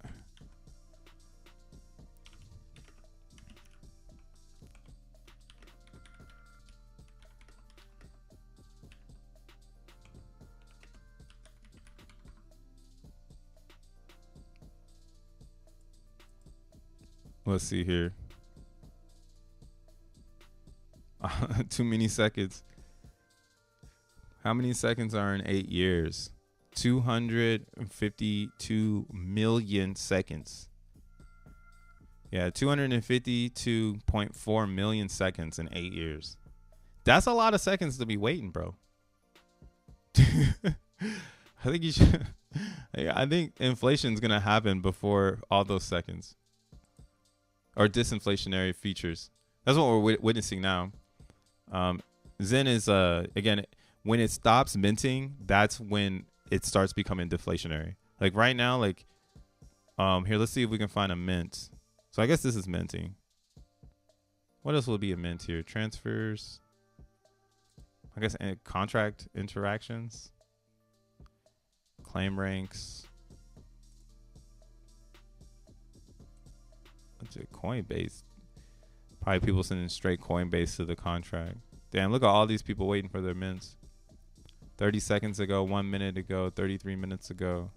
Let's see here. Too many seconds. How many seconds are in 8 years? 252 million seconds. Yeah, 252.4 million seconds in 8 years. That's a lot of seconds to be waiting, bro. I think you should. I think inflation's gonna happen before all those seconds. Or disinflationary features. That's what we're witnessing now. Xen is again, when it stops minting, that's when it starts becoming deflationary. Like right now, like here, let's see if we can find a mint. So I guess this is minting. What else will be a mint here? Transfers. I guess contract interactions. Claim ranks. Coinbase. Probably people sending straight Coinbase to the contract. Damn, look at all these people waiting for their mints. 30 seconds ago, 1 minute ago, 33 minutes ago.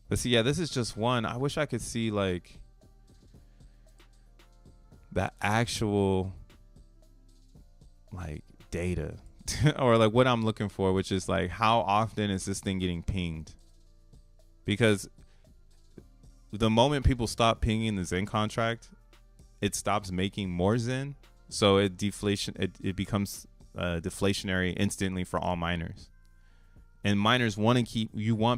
But see, yeah, this is just one. I wish I could see like the actual like data or like what I'm looking for, which is like how often is this thing getting pinged? Because the moment people stop pinging the Zen contract, it stops making more Zen, so it becomes deflationary instantly for all miners. And miners want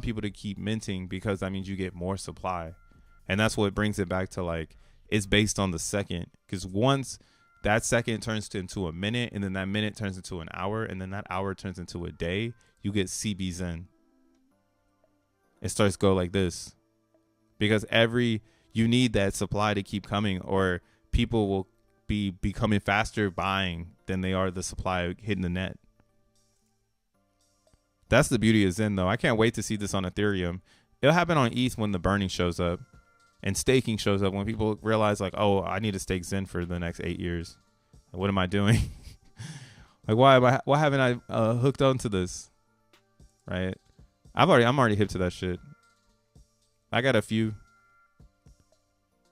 people to keep minting because that means you get more supply. And that's what brings it back to like, it's based on the second. Because once that second turns into a minute, and then that minute turns into an hour, and then that hour turns into a day, you get CB Zen. It starts to go like this. Because you need that supply to keep coming, or people will be becoming faster buying than they are the supply hitting the net. That's the beauty of Zen, though. I can't wait to see this on Ethereum. It'll happen on ETH when the burning shows up and staking shows up, when people realize like, oh, I need to stake Zen for the next 8 years. What am I doing? Like, why haven't I hooked onto this? Right? I'm already hip to that shit. I got a few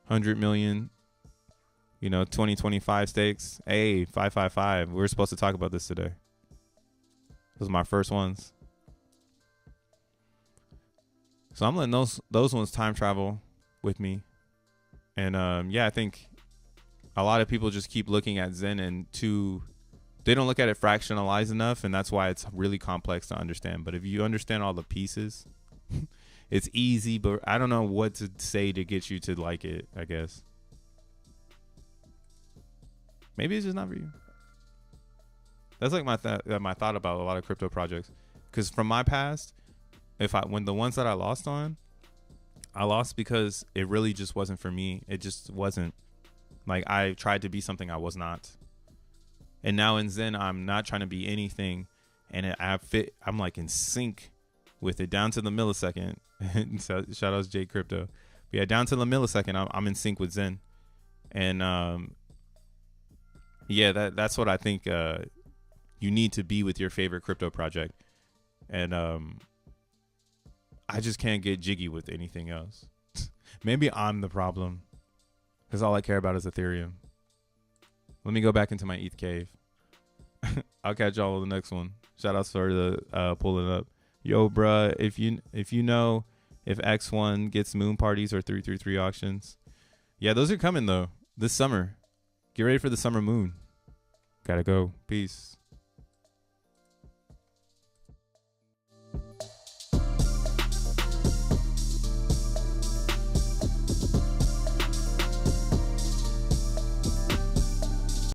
100 million, 2025 stakes. Hey, 555. We were supposed to talk about this today. Those are my first ones. So I'm letting those ones time travel with me. And I think a lot of people just keep looking at Zen and they don't look at it fractionalized enough, and that's why it's really complex to understand. But if you understand all the pieces, it's easy, but I don't know what to say to get you to like it, I guess. Maybe it's just not for you. That's like my thought about a lot of crypto projects. Because from my past, when the ones that I lost because it really just wasn't for me. It just wasn't. Like, I tried to be something I was not. And now in Zen, I'm not trying to be anything. And I'm like in sync with it down to the millisecond. So, shout out to J Crypto. But yeah, down to the millisecond, I'm in sync with Zen. And that's what I think you need to be with your favorite crypto project. And I just can't get jiggy with anything else. Maybe I'm the problem, because all I care about is Ethereum. Let me go back into my ETH cave. I'll catch y'all on the next one. Shout out for the pulling up. Yo, bruh, if you know if X1 gets moon parties or 333 auctions. Yeah, those are coming though this summer. Get ready for the summer moon. Gotta go. Peace.